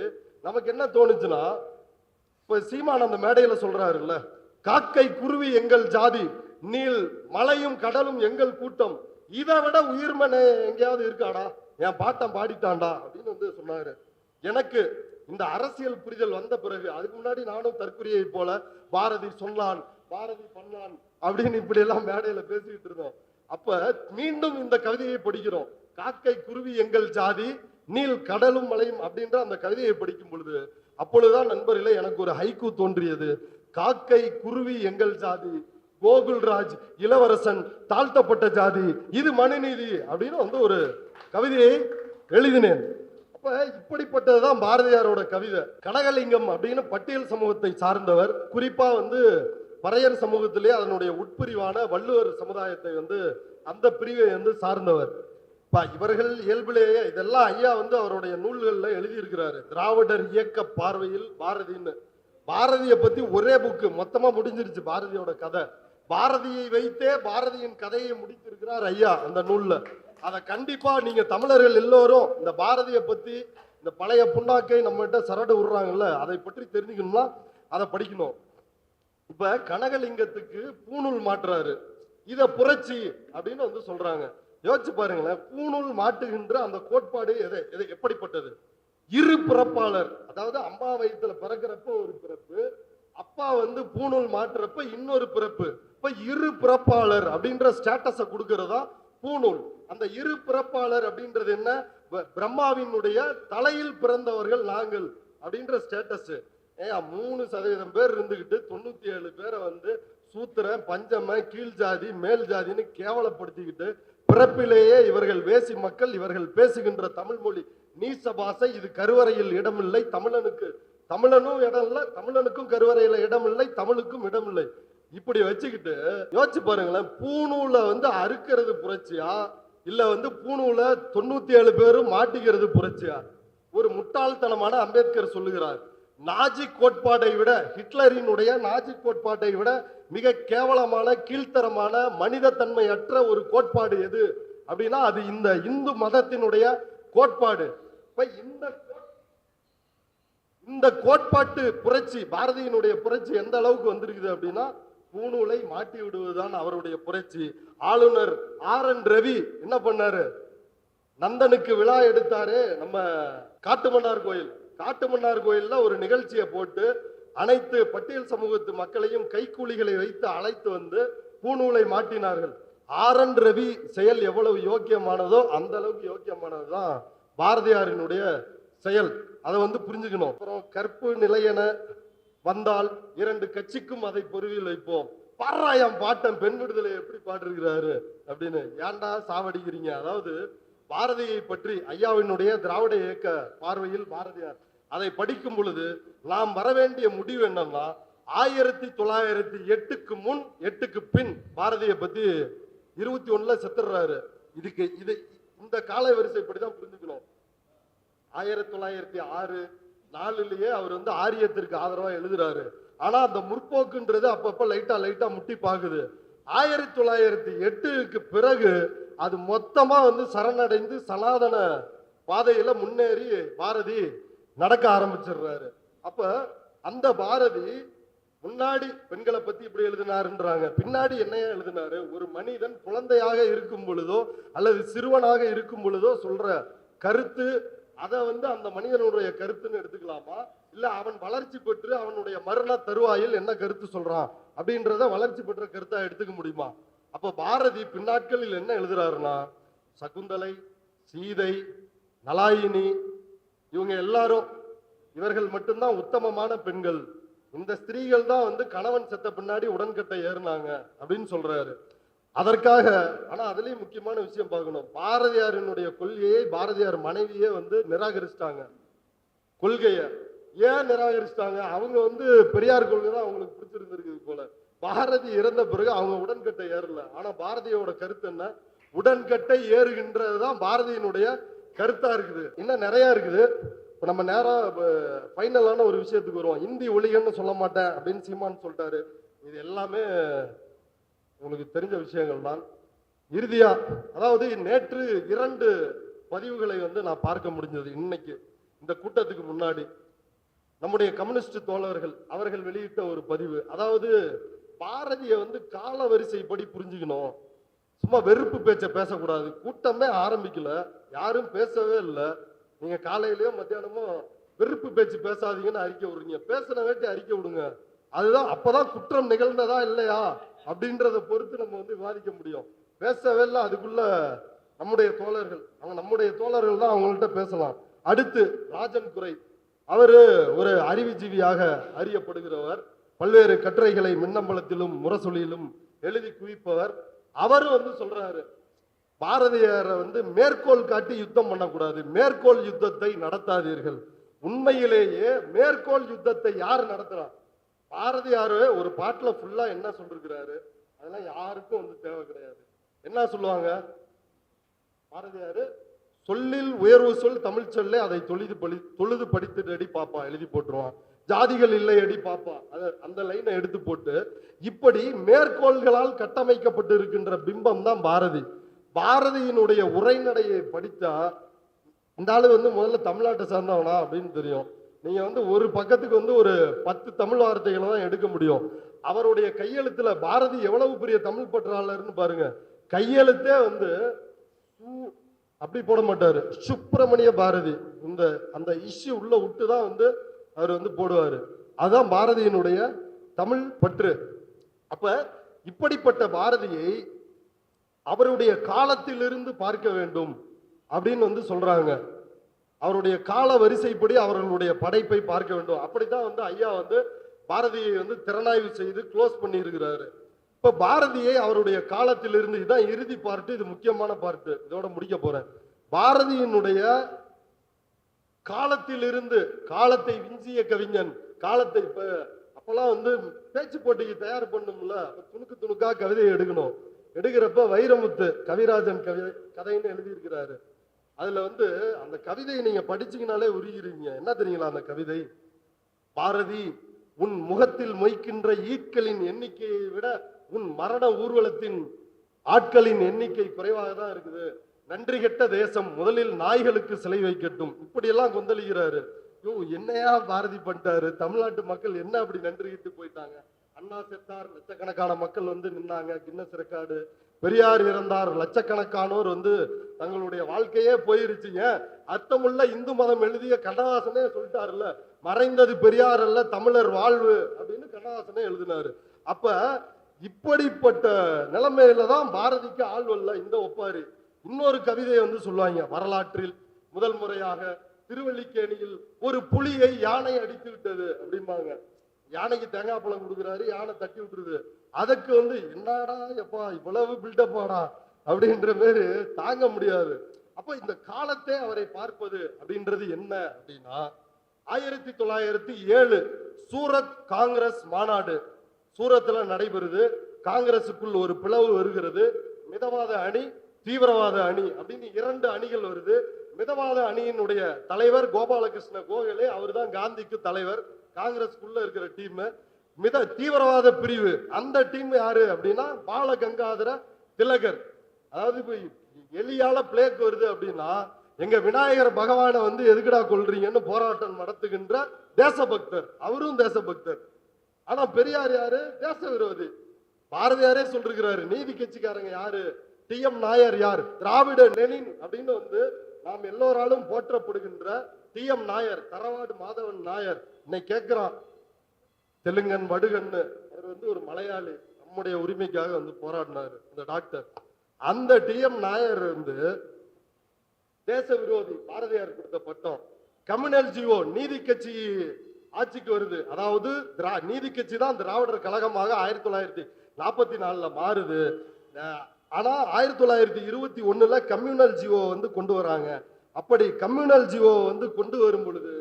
நமக்கு என்ன தோணுச்சுன்னா, இப்ப சீமான் அந்த மேடையில சொல்றாருல்ல, காக்கை குருவி எங்கள் ஜாதி, நீல் மலையும் கடலும் எங்கள் கூட்டம், இதை விட உயிர்மனை எங்கேயாவது இருக்காடா, என் பாட்டம் பாடிட்டான்டா அப்படின்னு வந்து சொன்னாரு. எனக்கு இந்த அரசியல் புரிதல் வந்த பிறகு, அதுக்கு முன்னாடி நானும் தற்குறியை போல பாரதி சொன்னான், பாரதி பண்ணான் அப்படின்னு இப்படி எல்லாம் மேடையில பேசிக்கிட்டு இருந்தோம். அப்ப மீண்டும் இந்த கவிதையை படிக்கிறோம். காக்கை குருவி எங்கள் ஜாதி, நீல் கடலும் மலையும் அப்படின்ற அந்த கவிதையை படிக்கும் பொழுது, அப்பொழுதுதான் நண்பர்களே எனக்கு ஒரு ஹைக்கூ தோன்றியது. காக்கை குருவி எங்கள் ஜாதி, கோகுல்ராஜ் இளவரசன் தாழ்த்தப்பட்ட ஜாதி, இது மனுநீதி அப்படின்னு வந்து ஒரு கவிதையை எழுதினேன். அப்ப இப்படிப்பட்டதுதான் பாரதியாரோட கவிதை. கனகலிங்கம் அப்படின்னு பட்டியல் சமூகத்தை சார்ந்தவர், குறிப்பா வந்து பறையர் சமூகத்திலே அதனுடைய உட்பிரிவான வள்ளுவர் சமுதாயத்தை வந்து அந்த பிரிவை வந்து சார்ந்தவர். இவர்கள் இயல்பிலேயே இதெல்லாம் ஐயா வந்து அவருடைய நூல்கள்ல எழுதியிருக்கிறாரு. திராவிடர் இயக்க பார்வையில் பாரதின்னு. பாரதியை பத்தி ஒரே புக்கு மொத்தமா முடிஞ்சிருச்சு பாரதியோட கதை. பாரதியை வைத்தே பாரதியின் கதையை முடித்திருக்கிறார் ஐயா அந்த நூல்ல. அதை கண்டிப்பா நீங்க தமிழர்கள் எல்லோரும் இந்த பாரதியை பத்தி, இந்த பழைய புண்ணாக்கை நம்ம கிட்ட சரடு விடுறாங்கல்ல, அதை பற்றி தெரிஞ்சுக்கணும்னா அதை படிக்கணும். இப்ப கனகலிங்கத்துக்கு பூணூல் மாட்டுறாரு, இத புரட்சி அப்படின்னு வந்து சொல்றாங்க. யோசிச்சு பாருங்களேன், பூணூல் மாட்டுகின்ற அந்த கோட்பாடு எப்படிப்பட்டது? இரு பிறப்பாளர், அதாவது அம்மா வயிற்றுல பிறக்கிறப்ப ஒரு பிறப்பு, அப்பா வந்து பூணூல் மாட்டுறப்ப இன்னொரு பிறப்பு. இப்ப இரு பிறப்பாளர் அப்படின்ற ஸ்டேட்டஸ கொடுக்கறதா பூணூல். அந்த இரு பிறப்பாளர் அப்படின்றது என்ன? பிரம்மாவினுடைய தலையில் பிறந்தவர்கள் நாங்கள் அப்படின்ற ஸ்டேட்டஸ். 3% பேர் இருந்துகிட்டு 97 பேரை வந்து சூத்திர, பஞ்சம, கீழ் ஜாதி, மேல் ஜாதின்னு கேவலப்படுத்திக்கிட்டு, பிறப்பிலேயே இவர்கள் வேசி மக்கள், இவர்கள் பேசுகின்ற தமிழ் மொழி நீச பாசை, இது கருவறையில் இடமில்லை, தமிழனும் இடம் இல்லை, தமிழனுக்கும் கருவறையில இடம் இல்லை, தமிழுக்கும் இடம் இல்லை. இப்படி வச்சுக்கிட்டு யோசிச்சு பாருங்களேன், பூணூல வந்து அறுக்கிறது புரட்சியா, இல்ல வந்து பூணூல 97 பேரும் மாட்டிக்கிறது புரட்சியா? ஒரு முட்டாள்தனமான அம்பேத்கர் சொல்லுகிறார், நாஜி கோட்பாட்டை விட, ஹிட்லரினுடைய நாஜி கோட்பாட்டை விட மிக கேவலமான, கீழ்த்தரமான, மனித தன்மையற்ற ஒரு கோட்பாடு எது அப்படின்னா அது இந்த இந்து மதத்தினுடைய கோட்பாடு. இந்த கோட்பாட்டு புரட்சி, பாரதியினுடைய புரட்சி எந்த அளவுக்கு வந்திருக்குது அப்படின்னா, பூணூலை மாட்டி விடுவதுதான் அவருடைய புரட்சி. ஆளுநர் RN ரவி என்ன பண்ணாரு? நந்தனுக்கு விழா எடுத்தாரு நம்ம காட்டுமன்னார் கோயில்ல ஒரு நிகழ்ச்சியை போட்டு அனைத்து பட்டியல் சமூகத்து மக்களையும் கைக்கூலிகளை வைத்து அழைத்து வந்து பூணூலை மாட்டினார்கள். RN ரவி செயல் எவ்வளவு யோக்கியமானதோ அந்த அளவுக்கு யோக்கியமானதுதான் பாரதியாரினுடைய செயல். அதை வந்து புரிஞ்சுக்கணும். அப்புறம் கற்பு நிலையென வந்தால் 2 கட்சிக்கும் அதை பொறுவில் வைப்போம். பாராயம் பாட்டன் பெண் விடுதலை எப்படி பாடிருக்கிறாரு அப்படின்னு. ஏன்டா சாவடிக்கிறீங்க? அதாவது பாரதியை பற்றி ஐயாவினுடைய திராவிட இயக்க பார்வையில் பாரதியார் அதை படிக்கும் பொழுது நாம் வரவேண்டிய முடிவு என்னன்னா, 1908க்கு முன் 8க்கு பின் பாரதியை பத்தி 21ல செத்துறாரு. இது இந்த கால வரிசைப்படிதான் புரிஞ்சுக்கணும். 1906 4லயே அவர் வந்து ஆரியத்திற்கு ஆதரவா எழுதுறாரு. ஆனா அந்த முற்போக்குன்றது அப்பப்ப லைட்டா முட்டி பாக்குது. 1908க்கு பிறகு அது மொத்தமா வந்து சரணடைந்து சனாதன பாதையில முன்னேறி பாரதி நடக்க ஆரம்பிச்சிடுறாரு. அப்ப அந்த பாரதி முன்னாடி பெண்களை பத்தி இப்படி எழுதினாருன்றாங்க, பின்னாடி என்னையா எழுதினாரு? ஒரு மனிதன் குழந்தையாக இருக்கும் பொழுதோ அல்லது சிறுவனாக இருக்கும் பொழுதோ சொல்ற கருத்து, அதை வந்து அந்த மனிதனுடைய கருத்துன்னு எடுத்துக்கலாமா? இல்ல அவன் வளர்ச்சி பெற்று அவனுடைய மரண தருவாயில் என்ன கருத்து சொல்றான் அப்படின்றத வளர்ச்சி பெற்ற கருத்தா எடுத்துக்க முடியுமா? அப்ப பாரதி பின்னாட்களில் என்ன எழுதுறாருன்னா, சகுந்தலை, சீதை, நலாயினி இவங்க எல்லாரும் இவர்கள் மட்டும்தான் உத்தமமான பெண்கள். இந்த ஸ்திரீகள் தான் வந்து கணவன் செத்த பின்னாடி உடன்கட்டை ஏறினாங்க அப்படின்னு சொல்றாரு. அதற்காக ஆனா அதுலயும் முக்கியமான விஷயம் பார்க்கணும். பாரதியாரினுடைய கொள்கையை பாரதியார் மனைவியே வந்து நிராகரிச்சிட்டாங்க. கொள்கைய ஏன் நிராகரிச்சிட்டாங்க? அவங்க வந்து பெரியார் கொள்கை தான் அவங்களுக்கு பிடிச்சிருந்திருக்கு போல. பாரதி இறந்த பிறகு அவங்க உடன்கட்டை ஏறல. ஆனா பாரதியோட கருத்து என்ன? உடன்கட்டை ஏறுகின்றதுதான் பாரதியினுடைய கருத்தா இருக்குது. இன்னும் நிறைய இருக்குது. இப்ப நம்ம நேரம் ஃபைனலான ஒரு விஷயத்துக்கு வருவோம். இந்தி ஒழிகன்னு சொல்ல மாட்டேன் அப்படின்னு சீமான் சொல்லிட்டாரு. இது எல்லாமே உங்களுக்கு தெரிஞ்ச விஷயங்கள் தான். இறுதியா, அதாவது நேற்று 2 பதிவுகளை வந்து நான் பார்க்க முடிஞ்சது. இன்னைக்கு இந்த கூட்டத்துக்கு முன்னாடி நம்முடைய கம்யூனிஸ்ட் தோழர்கள் அவர்கள் வெளியிட்ட ஒரு பதிவு. அதாவது பாரதிய வந்து கால வரிசைப்படி புரிஞ்சுக்கணும். சும்மா வெறுப்பு பேச்ச பேசக்கூடாது. கூட்டமே ஆரம்பிக்கல, யாரும் பேசவே இல்லை. நீங்க காலையிலயோ மத்தியானமோ வெறுப்பு பேச்சு பேசாதீங்கன்னு அறிக்கை விடுறீங்க. பேசின வேட்டி அறிக்கை விடுங்க. அதுதான் அப்பதான் குற்றம் நிகழ்ந்ததா இல்லையா அப்படின்றத பொறுத்து நம்ம வந்து விவாதிக்க முடியும். பேசவே இல்லை. அதுக்குள்ள நம்முடைய தோழர்கள், நம்முடைய தோழர்கள் தான் அவங்கள்ட்ட பேசலாம். அடுத்து ராஜன் குறை, அவரு ஒரு அறிவுஜீவியாக அறியப்படுகிறவர். பல்வேறு கட்டுரைகளை மின்னம்பலத்திலும் முரசொலியிலும் எழுதி குவிப்பவர். அவரு வந்து சொல்றாரு, பாரதியாரை வந்து மேற்கோள் காட்டி யுத்தம் பண்ணக்கூடாது, மேற்கோள் யுத்தத்தை நடத்தாதீர்கள். உண்மையிலேயே மேற்கோள் யுத்தத்தை யார் நடத்துறா? பாரதியாரு ஒரு பாட்டுல ஃபுல்லா என்ன சொல்லிருக்கிறாரு, அதெல்லாம் யாருக்கும் வந்து தேவை கிடையாது. என்ன சொல்லுவாங்க பாரதியாரு? சொல்லில் உயர்வு சொல் தமிழ் சொல்லே, அதை தொழுது படித்துட்டு அடி பாப்பா எழுதி போட்டுருவான். ஜாதிகள் இல்லை அடி பாப்பா, அந்த லைனை எடுத்து போட்டு இப்படி மேற்கோள்களால் கட்டமைக்கப்பட்டு இருக்கின்ற பிம்பம் தான் பாரதி. பாரதியினுடைய உரைநடையை படித்தா இந்த ஆளு வந்து முதல்ல தமிழ்நாட்டை சார்ந்தவனா அப்படின்னு தெரியும். நீங்க வந்து ஒரு பக்கத்துக்கு வந்து ஒரு 10 தமிழ் வார்த்தைகளை தான் எடுக்க முடியும். அவருடைய கையெழுத்துல பாரதி எவ்வளவு பெரிய தமிழ் பற்றாளர்னு பாருங்க. கையெழுத்தே வந்து அப்படி போட மாட்டாரு, சுப்பிரமணிய பாரதி இந்த அந்த இஷ்யூ உள்ள விட்டுதான் வந்து அவர் வந்து போடுவாரு. அதுதான் பாரதியினுடைய தமிழ் பற்று. அப்ப இப்படிப்பட்ட பாரதியை அவருடைய காலத்திலிருந்து பார்க்க வேண்டும் அப்படின்னு வந்து சொல்றாங்க. அவருடைய கால வரிசைப்படி அவர்களுடைய படைப்பை பார்க்க வேண்டும். அப்படித்தான் வந்து ஐயா வந்து பாரதியை வந்து திறனாய்வு செய்து க்ளோஸ் பண்ணி இருக்கிறாரு. இப்ப பாரதியை அவருடைய காலத்திலிருந்து, இதுதான் இறுதி பார்ட்டு, இது முக்கியமான பார்ட்டு, இதோட முடிக்க போறேன். பாரதியினுடைய காலத்திலிருந்து, காலத்தை விஞ்சிய கவிஞன், காலத்தை இப்ப அப்பெல்லாம் வந்து பேச்சு போட்டிக்கு தயார் பண்ணும்ல, துணுக்கு துணுக்கா கவிதையை எடுக்கணும். எடுக்கிறப்ப வைரமுத்து கவிராஜன் கதைன்னு எழுதியிருக்கிறாரு. அதுல வந்து அந்த கவிதையை நீங்க படிச்சீங்கனாலே உருகிறீங்க. என்ன தெரியுங்களா அந்த கவிதை? பாரதி, உன் முகத்தில் மொய்க்கின்ற ஈட்களின் எண்ணிக்கையை விட உன் மரண ஊர்வலத்தின் ஆட்களின் எண்ணிக்கை குறைவாக தான் இருக்குது. நன்றி கெட்ட தேசம் முதலில் நாய்களுக்கு சிலை வைக்கட்டும். இப்படி எல்லாம் கொந்தளிக்கிறாரு. என்னையா பாரதி பண்ணிட்டாரு? தமிழ்நாட்டு மக்கள் என்ன அப்படி நன்றி கிட்டு போயிட்டாங்க? அண்ணா செத்தார், லட்சக்கணக்கான மக்கள் வந்து நின்னாங்க, கின்னஸ் ரெக்கார்டு. பெரியார் இறந்தார், லட்சக்கணக்கானோர் வந்து தங்களுடைய வாழ்க்கையே போயிருச்சுங்க. அர்த்தமுள்ள இந்து மதம் எழுதிய கண்ணதாசனே சொல்லிட்டாருல்ல, மறைந்தது பெரியார் அல்ல தமிழர் வாழ்வு அப்படின்னு கண்ணதாசனே எழுதினாரு. அப்ப இப்படிப்பட்ட நிலைமையில தான் பாரதிக்கு ஆள் வரல இந்த ஒப்பாரி. இன்னொரு கவிதையை வந்து சொல்லுவாங்க, வரலாற்றில் முதல் முறையாக திருவல்லிக்கேணியில் ஒரு புலியை யானை அடித்து விட்டது அப்படிம்பாங்க. யானைக்கு தேங்காய் பழம் கொடுக்குறாரு, யானை தட்டி விட்டுருது. அதுக்கு என்னடா எப்பா இவ்வளவு பில்டப்பாடா அப்படின்ற மாதிரி தாங்க முடியாது. அப்ப இந்த காலத்தை அவரை பார்ப்பது அப்படின்றது என்ன அப்படின்னா, 1907 சூரத் காங்கிரஸ் மாநாடு சூரத்துல நடைபெறுது. காங்கிரசுக்குள் ஒரு பிளவு வருகிறது. மிதவாத அணி, தீவிரவாத அணி அப்படின்னு 2 அணிகள் வருது. மிதவாத அணியினுடைய தலைவர் கோபாலகிருஷ்ண கோகலே, அவர் தான் காந்திக்கு தலைவர். காங்கிரஸ்க்குள்ள இருக்கிற டீம். தீவிரவாத பிரிவு அந்த டீம் யாரு அப்படின்னா பால கங்காதர திலகர். அதாவது இப்ப எலியால பிளேக் வருது அப்படின்னா எங்க விநாயகர் பகவானை எதுக்குடா கொள்றீங்கன்னு போராட்டம் நடத்துகின்ற தேசபக்தர். அவரும் தேசபக்தர். ஆனா பெரியார் யாரு? தேச விரோதி. பாரதியாரே சொல்றாரு, நீதி கட்சிக்காரங்க யாரு? டி.எம். நாயர் யார்? திராவிட லெனின் அப்படின்னு நாம் எல்லோராலும் போற்றப்படுகின்ற டி.எம். நாயர், தரவாடு மாதவன் நாயர் இன்னைக்கு கேட்கிறான். தெலுங்கன் வடுகன்னு அவர் ஒரு மலையாளி, நம்முடைய உரிமைக்காக போராடினாரு இந்த டாக்டர். அந்த டி.எம். நாயர் தேச விரோதி. பாரதியார் கொடுத்த பட்டம். கம்யூனல் ஜிஓ நீதி கட்சி ஆட்சிக்கு வருது. அதாவது நீதி கட்சி தான் திராவிடர் கழகமாக 1944 மாறுது. ஆனா 1921 கம்யூனல் ஜிஓ கொண்டு வராங்க. அப்படி கம்யூனல் ஜிஓ கொண்டு வரும் பொழுது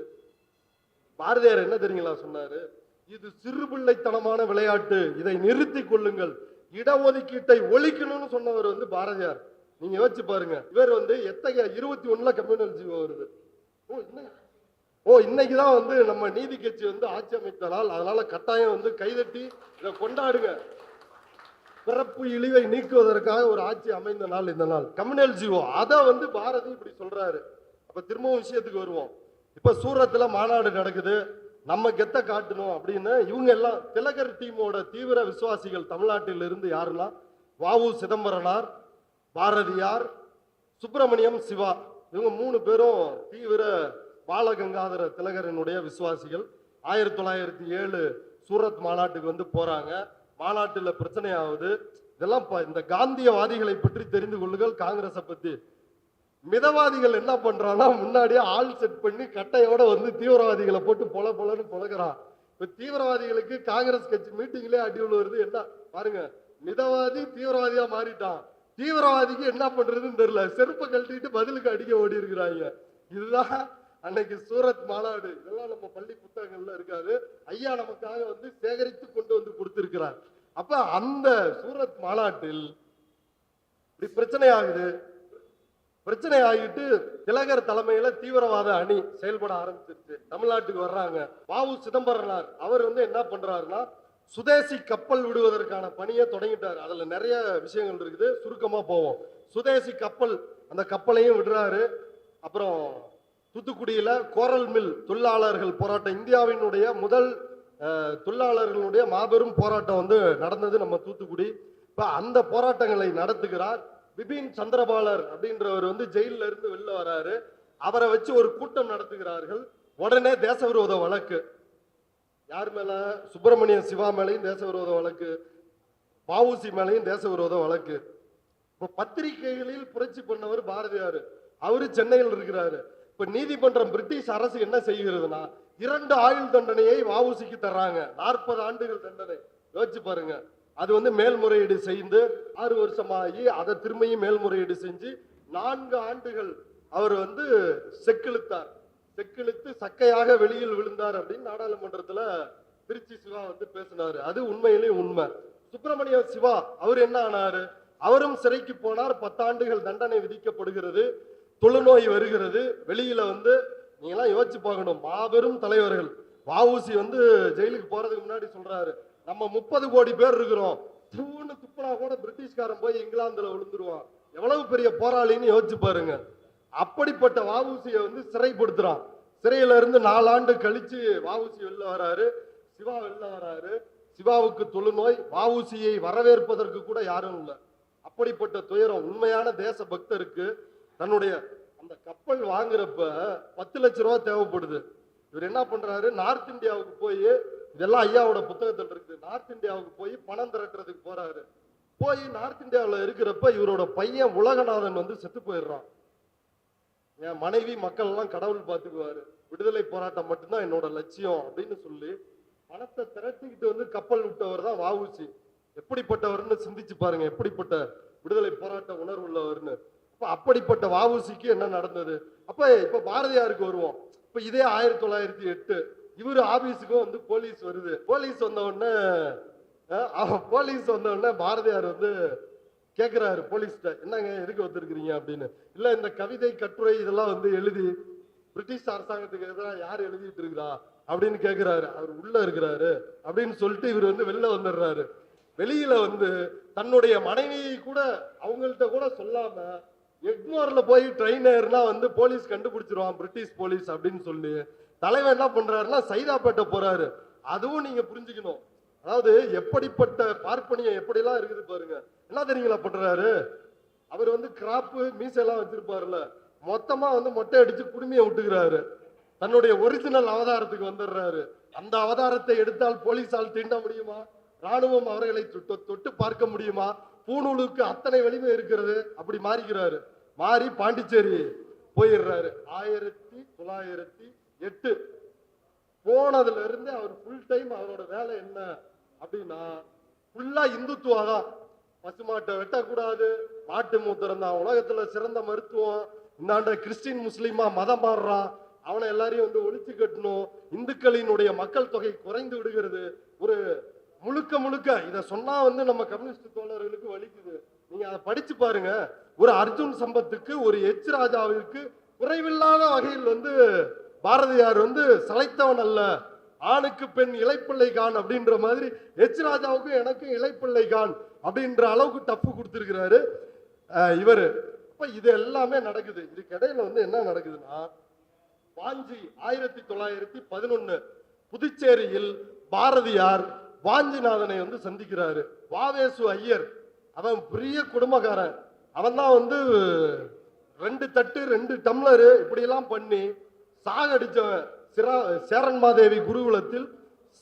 பாரதியார் என்ன தெரியுங்களா சொன்னாரு? இது சிறுபிள்ளைத்தனமான விளையாட்டு, இதை நிறுத்தி கொள்ளுங்கள், இடஒதுக்கீட்டை ஒழிக்கணும்னு சொன்னவர் பாரதியார். நீங்க யோசிச்சு பாருங்க. இவர் எத்தகைய 21 கம்யூனல் ஜிஓ வருது. இன்னைக்குதான் நம்ம நீதி கட்சி ஆட்சி அமைத்த நாள். அதனால கட்டாயம் கைதட்டி இதை கொண்டாடுங்க. பிறப்பு இழிவை நீக்குவதற்காக ஒரு ஆட்சி அமைந்த நாள் இந்த நாள். கம்யூனல் ஜிஓ அத பாரதி இப்படி சொல்றாரு. அப்ப திரும்பவும் விஷயத்துக்கு வருவோம். இப்ப சூரத்துல மாநாடு நடக்குது. நம்ம கெத்த காட்டணும் அப்படின்னு இவங்க எல்லாம் திலகர் டீமோட தீவிர விசுவாசிகள் தமிழ்நாட்டில் இருந்து யாருன்னா வ.உ. சிதம்பரனார், பாரதியார், சுப்பிரமணியம் சிவா. இவங்க 3 பேரும் தீவிர பாலகங்காதர திலகரனுடைய விசுவாசிகள். 1907 சூரத் மாநாட்டுக்கு போறாங்க. மாநாட்டில் பிரச்சனை ஆகுது. இதெல்லாம் இந்த காந்தியவாதிகளை பற்றி தெரிந்து கொள்ளுங்கள். காங்கிரஸை பத்தி மிதவாதிகள் என்ன பண்றான்னா முன்னாடியே ஆள் செட் பண்ணி கட்டையோட தீவிரவாதிகளை போட்டு பொலன்னு பொழக்கிறான். இப்ப தீவிரவாதிகளுக்கு காங்கிரஸ் கட்சி மீட்டிங்லயே அடி வருது. என்ன பாருங்க, மிதவாதி தீவிரவாதியா மாறிட்டான். தீவிரவாதிக்கு என்ன பண்றதுன்னு தெரியல, செருப்பை கழட்டிட்டு பதிலுக்கு அடிக்க ஓடி இருக்கிறாங்க. இதுதான் அன்னைக்கு சூரத் மாநாடு. இதெல்லாம் நம்ம பள்ளி புத்தகங்கள்ல இருக்காது. ஐயா நமக்காக சேகரித்து கொண்டு கொடுத்திருக்கிறார். அப்ப அந்த சூரத் மாநாட்டில் இப்படி பிரச்சனை ஆகுது. பிரச்சனை ஆகிட்டு திலகர் தலைமையில தீவிரவாத அணி செயல்பட ஆரம்பிச்சிருச்சு. தமிழ்நாட்டுக்கு வர்றாங்க. வ.உ. சிதம்பரனார் அவர் என்ன பண்றாருன்னா சுதேசி கப்பல் விடுவதற்கான பணியை தொடங்கிட்டார். அதுல நிறைய விஷயங்கள் இருக்குது, சுருக்கமா போவோம். சுதேசி கப்பல், அந்த கப்பலையும் விடுறாரு. அப்புறம் தூத்துக்குடியில கோரல் மில் தொழிலாளர்கள் போராட்டம், இந்தியாவினுடைய முதல் தொழிலாளர்களுடைய மாபெரும் போராட்டம் நடந்தது நம்ம தூத்துக்குடி. இப்ப அந்த போராட்டங்களை நடத்துகிறார். பிபின் சந்திரபாலர் அப்படின்றவர் ஜெயில இருந்து வெளில வராரு. அவரை வச்சு ஒரு கூட்டம் நடத்துகிறார்கள். உடனே தேசவிரோத வழக்கு. யார் மேல? சுப்பிரமணிய சிவா மேலையும் தேசவிரோத வழக்கு, வ.உ.சி மேலையும் தேசவிரோத வழக்கு. இப்ப பத்திரிகைகளில் புரட்சி பண்ணவர் பாரதியார். அவரு சென்னையில் இருக்கிறாரு. இப்ப நீதிமன்றம் பிரிட்டிஷ் அரசு என்ன செய்கிறதுனா 2 ஆயுள் தண்டனையை வ.உ.சிக்கு தர்றாங்க. 40 ஆண்டுகள் தண்டனை. யோசிச்சு பாருங்க. அது மேல்முறையீடு செய்து 6 வருஷமாகி அதை திரும்பியும் மேல்முறையீடு செஞ்சு 4 ஆண்டுகள் அவர் செக்கிழுத்தார். செக்கிழுத்து சக்கையாக வெளியில் விழுந்தார் அப்படின்னு நாடாளுமன்றத்துல திருச்சி சிவா பேசினாரு. அது உண்மையிலேயே உண்மை. சுப்பிரமணிய சிவா அவர் என்ன ஆனாரு? அவரும் சிறைக்கு போனார். 10 ஆண்டுகள் தண்டனை விதிக்கப்படுகிறது. தொழுநோய் வருகிறது. வெளியில நீங்க எல்லாம் யோசிச்சு பார்க்கணும். மாபெரும் தலைவர்கள். வ.உ.சி ஜெயிலுக்கு போறதுக்கு முன்னாடி சொல்றாரு, நம்ம 30 கோடி பேர் இருக்கிறோம். துப்புனா கூட பிரிட்டிஷ்காரன் போய் இங்கிலாந்துல விழுந்துருவான். எவ்வளவு பெரிய போராளின்னு யோசிச்சு பாருங்க. அப்படிப்பட்ட வ.உ.சியை சிறைப்படுத்துறான். சிறையில இருந்து 4 ஆண்டு கழிச்சு வ.உ.சி வெளில வராரு. சிவா வெளில வராரு. சிவாவுக்கு தொழுநோய். வ.உ.சியை வரவேற்பதற்கு கூட யாரும் இல்லை. அப்படிப்பட்ட துயரம். உண்மையான தேச பக்தருக்கு தன்னுடைய அந்த கப்பல் வாங்குறப்ப 10 லட்சம் ரூபாய் தேவைப்படுது. இவர் என்ன பண்றாரு? நார்த் இந்தியாவுக்கு போய், இதெல்லாம் ஐயாவோட புத்தகத்தில் இருக்கு, நார்த் இந்தியாவுக்கு போய் பணம் திரட்டுறதுக்கு போறாரு. போய் நார்த் இந்தியாவில் இருக்கிறப்ப இவரோட பையன் உலகநாதன் செத்து போயிடுறான். என் மனைவி மக்கள் எல்லாம் கடவுள் பார்த்துக்குவாரு, விடுதலை போராட்டம் மட்டும்தான் என்னோட லட்சியம் அப்படின்னு சொல்லி பணத்தை திரட்டிக்கிட்டு வந்து கப்பல் விட்டவர் தான் வஉசி. எப்படிப்பட்டவர்னு சிந்திச்சு பாருங்க, எப்படிப்பட்ட விடுதலை போராட்ட உணர்வு உள்ளவர்னு. அப்ப அப்படிப்பட்ட வஉசிக்கு என்ன நடந்தது? அப்ப இப்ப பாரதியாருக்கு வருவோம். இப்ப இதே 1908 இவரு ஆபீஸுக்கும் வந்து போலீஸ் வருது. போலீஸ் வந்த உடனே பாரதியார் வந்து கேட்கிறாரு போலீஸ்ட, என்னங்க எதுக்கு வந்திருக்கிறீங்க அப்படின்னு. இல்ல இந்த கவிதை கட்டுரை இதெல்லாம் வந்து எழுதி பிரிட்டிஷ் அரசாங்கத்துக்கு எதிராக யார் எழுதிட்டு இருக்கிறா அப்படின்னு கேட்கிறாரு. அவர் உள்ள இருக்கிறாரு அப்படின்னு சொல்லிட்டு இவர் வந்து வெளில வந்துடுறாரு. வெளியில வந்து தன்னுடைய மனைவியை கூட அவங்கள்ட்ட கூட சொல்லாம எக்மோர்ல போய் ட்ரெயின் ஏறினா வந்து போலீஸ் கண்டுபிடிச்சிருவான், பிரிட்டிஷ் போலீஸ் அப்படின்னு சொல்லி தலைவன் என்ன பண்றாருன்னா சைதாப்பேட்டை போறாரு. அதுவும் நீங்க புரிஞ்சுக்கணும். அதாவது எப்படிப்பட்ட பார்ப்பனியம் எப்படிலாம் இருக்குது பாருங்க. என்ன தெரியுங்களா பண்றாரு? அவர் வந்து கிராப்பு மீசெல்லாம் வச்சிருப்பாருல்ல, மொத்தமா வந்து மொட்டை அடிச்சு குடுமையை விட்டுக்கிறாரு. தன்னுடைய ஒரிஜினல் அவதாரத்துக்கு வந்துடுறாரு. அந்த அவதாரத்தை எடுத்தால் போலீஸால் தீண்ட முடியுமா? ராணுவம் அவர்களை தொட்டு பார்க்க முடியுமா? பூணூலுக்கு அத்தனை வலிமை இருக்கிறது. அப்படி மாறிக்கிறாரு. மாறி பாண்டிச்சேரி போயிடுறாரு. 1908 போனதுல இருந்து அவர் ஃபுல் டைம் அவரோட வேலை என்ன அப்படின்னா ஃபுல்லா இந்துத்துவா தான். பசுமாட்டை வெட்டக்கூடாது, மாட்டு மூத்திரம் தான் உலகத்துல சிறந்த மருத்துவம், இந்தாண்ட கிறிஸ்டின் முஸ்லீமா மதம் மாறுறான், அவனை எல்லாரையும் வந்து ஒழிச்சு கட்டணும், இந்துக்களினுடைய மக்கள் தொகை குறைந்து விடுகிறது. ஒரு முழுக்க முழுக்க இத சொன்னா வந்து நம்ம கம்யூனிஸ்ட் தோழர்களுக்கு வலிக்குது. நீங்க அதை படிச்சு பாருங்க. ஒரு அர்ஜுன் சம்பத்துக்கு ஒரு எச் ராஜாவிற்கு குறைவில்லாத வகையில் வந்து பாரதியார் வந்து சளைத்தவன் அல்ல, ஆணுக்கு பெண் இளைப்பிள்ளை கான் அப்படின்ற மாதிரி எச் ராஜாவுக்கும் எனக்கும் இளைப்பிள்ளை கான் அப்படின்ற அளவுக்கு டப்பு கொடுத்திருக்கிறாரு இவரு. அப்ப இது எல்லாமே நடக்குது. இதுக்கு இடையில வந்து என்ன நடக்குதுன்னா வாஞ்சி 1911 புதுச்சேரியில் பாரதியார் வாஞ்சிநாதனை வந்து சந்திக்கிறாரு. வாவேசு ஐயர் அவன் பெரிய குடும்பக்காரன். அவன் தான் வந்து 2 தட்டு 2 டம்ளரு இப்படி எல்லாம் பண்ணி சாகடிச்சவன். சேரன்மாதேவி குருகுலத்தில்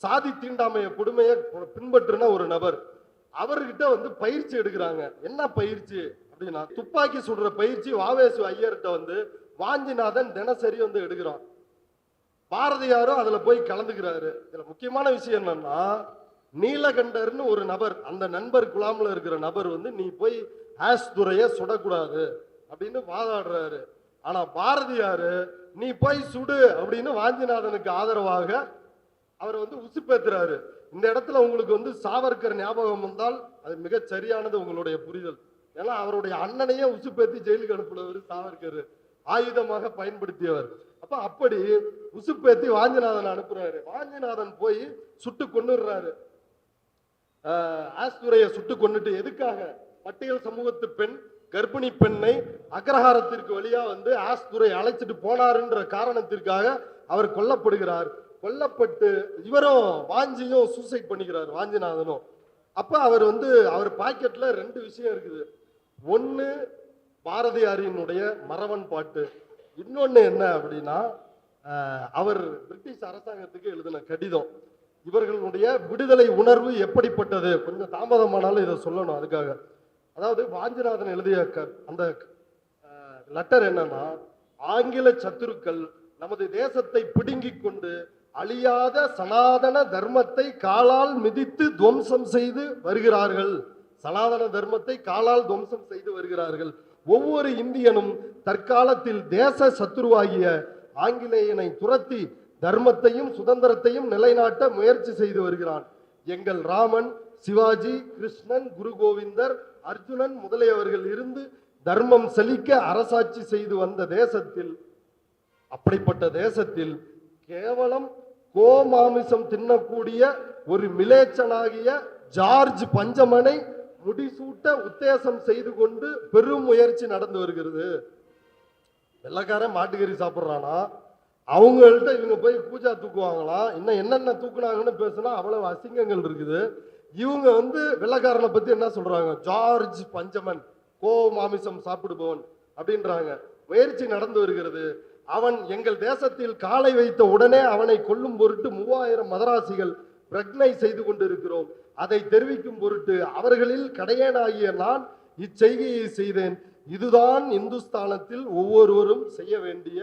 சாதி தீண்டாமைய கொடுமையை பின்பற்றின ஒரு நபர். அவர்கிட்ட வந்து பயிற்சி எடுக்கிறாங்க. என்ன பயிற்சி அப்படின்னா துப்பாக்கி சுடுற பயிற்சி. வாவேசு ஐயர்கிட்ட வந்து வாஞ்சிநாதன் தினசரி வந்து எடுக்கிறான். பாரதியாரும் அதுல போய் கலந்துக்கிறாரு. இதுல முக்கியமான விஷயம் என்னன்னா நீலகண்டர்னு ஒரு நபர், அந்த நண்பர் குலாம்ல இருக்கிற நபர் வந்து நீ போய் ஆஸ் துரைய சுடக்கூடாது அப்படின்னு வாதாடுறாரு. ஆனா பாரதியாரு நீ போய் சுடு அப்படின்னு வாஞ்சிநாதனுக்கு ஆதரவாக அவர் வந்து உசுப்பேத்துறாரு. இந்த இடத்துல உங்களுக்கு வந்து சாவர்கர் ஞாபகம் வந்தால் அது மிக சரியானது உங்களுடைய புரிதல். ஏன்னா அவருடைய அண்ணனையே உசுப்பேத்தி ஜெயிலுக்கு அனுப்புனவர் சாவர்கர், ஆயுதமாக பயன்படுத்தியவர். அப்ப அப்படி உசுப்பேத்தி வாஞ்சிநாதன் அனுப்புறாரு. வாஞ்சிநாதன் போய் சுட்டு கொன்னுடுறாரு. ஆஸ்துரையை சுட்டு கொண்டுட்டு எதுக்காக? பட்டியல் சமூகத்து பெண் கர்ப்பிணி பெண்ணை அக்ரஹாரத்திற்கு வழியா வந்து ஆஸ்துரை அழைச்சிட்டு போனாருன்ற காரணத்திற்காக அவர் கொல்லப்படுகிறார். கொல்லப்பட்டு இவரும் வாஞ்சியும் சூசைட் பண்ணிக்கிறார், வாஞ்சிநாதனும். அப்ப அவர் வந்து அவர் பாக்கெட்ல 2 விஷயம் இருக்குது. ஒன்னு பாரதியாரினுடைய மரவன் பாட்டு, இன்னொன்னு என்ன அப்படின்னா அவர் பிரிட்டிஷ் அரசாங்கத்துக்கு எழுதின கடிதம். இவர்களுடைய விடுதலை உணர்வு எப்படிப்பட்டது, கொஞ்சம் தாமதமானாலும் இதை சொல்லணும் அதுக்காக. அதாவது வாஞ்சிநாதன் எழுதிய அந்த லெட்டர் என்னன்னா, ஆங்கில சத்துருக்கள் நமது தேசத்தை பிடுங்கிக் கொண்டு அழியாத சனாதன தர்மத்தை காலால் மிதித்து துவம்சம் செய்து வருகிறார்கள். சனாதன தர்மத்தை காலால் துவம்சம் செய்து வருகிறார்கள். ஒவ்வொரு இந்தியனும் தற்காலத்தில் தேச சத்துருவாகிய ஆங்கிலேயனை துரத்தி தர்மத்தையும் சுதந்திரத்தையும் நிலைநாட்ட முயற்சி செய்து வருகிறான். எங்கள் ராமன், சிவாஜி, கிருஷ்ணன், குரு கோவிந்தர், அர்ஜுனன் முதலியவர்கள் இருந்து தர்மம் செழிக்க அரசாட்சி செய்து வந்த தேசத்தில், அப்படிப்பட்ட தேசத்தில் கேவலம் கோமாமிசம் தின்னக்கூடிய ஒரு மிலேச்சனாகிய ஜார்ஜ் பஞ்சமனை முடிசூட்ட உத்தேசம் செய்து கொண்டு பெரும் முயற்சி நடந்து வருகிறது. வெள்ளக்காரன் மாட்டுக்கறி சாப்பிட்றானா, அவங்கள்ட்ட இவங்க போய் பூஜா தூக்குவாங்களாம். இன்னும் என்னென்ன தூக்குனாங்கன்னு பேசினா அவ்வளவு அசிங்கங்கள் இருக்குது. இவங்க வந்து வெள்ளக்காரனை பத்தி என்ன சொல்றாங்க? ஜார்ஜ் பஞ்சமன் கோ மாமிசம் சாப்பிடுபவன் அப்படின்றாங்க. முயற்சி நடந்து வருகிறது. அவன் எங்கள் தேசத்தில் காலை வைத்த உடனே அவனை கொல்லும் பொருட்டு 3000 மதராசிகள் பிரக்னை செய்து கொண்டிருக்கிறோம். அதை தெரிவிக்கும் பொருட்டு அவர்களில் கடையனாகிய நான் இச்செய்கையை செய்தேன். இதுதான் இந்துஸ்தானத்தில் ஒவ்வொருவரும் செய்ய வேண்டிய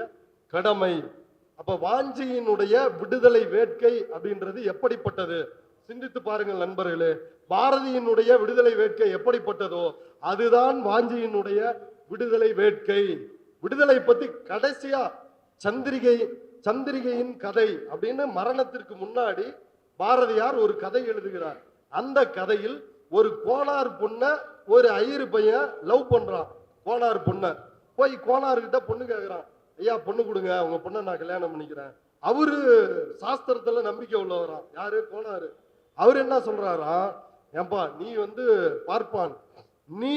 கடமை. அப்ப வாஞ்சியினுடைய விடுதலை வேட்கை அப்படின்றது எப்படிப்பட்டது சிந்தித்து பாருங்கள் நண்பர்களே. பாரதியினுடைய விடுதலை வேட்கை எப்படிப்பட்டதோ அதுதான் வாஞ்சியினுடைய விடுதலை வேட்கை. விடுதலை பத்தி கடைசியா சந்திரிகையின் கதை அப்படின்னு மரணத்திற்கு முன்னாடி பாரதியார் ஒரு கதை எழுதுகிறார். அந்த கதையில் ஒரு கோனார் பொண்ண ஒரு ஐயரு பையன் லவ் பண்றான். கோனார் பொண்ண போய் கோனார்கிட்ட பொண்ணு கேட்கிறான், ஐயா பொண்ணு கொடுங்க, உங்க பொண்ணை நான் கல்யாணம் பண்ணிக்கிறேன். அவரு சாஸ்திரத்துல நம்பிக்கை உள்ளவரான். யாரு? கோனாரு. அவரு என்ன சொல்றாரா, ஏன்பா நீ பார்ப்பான், நீ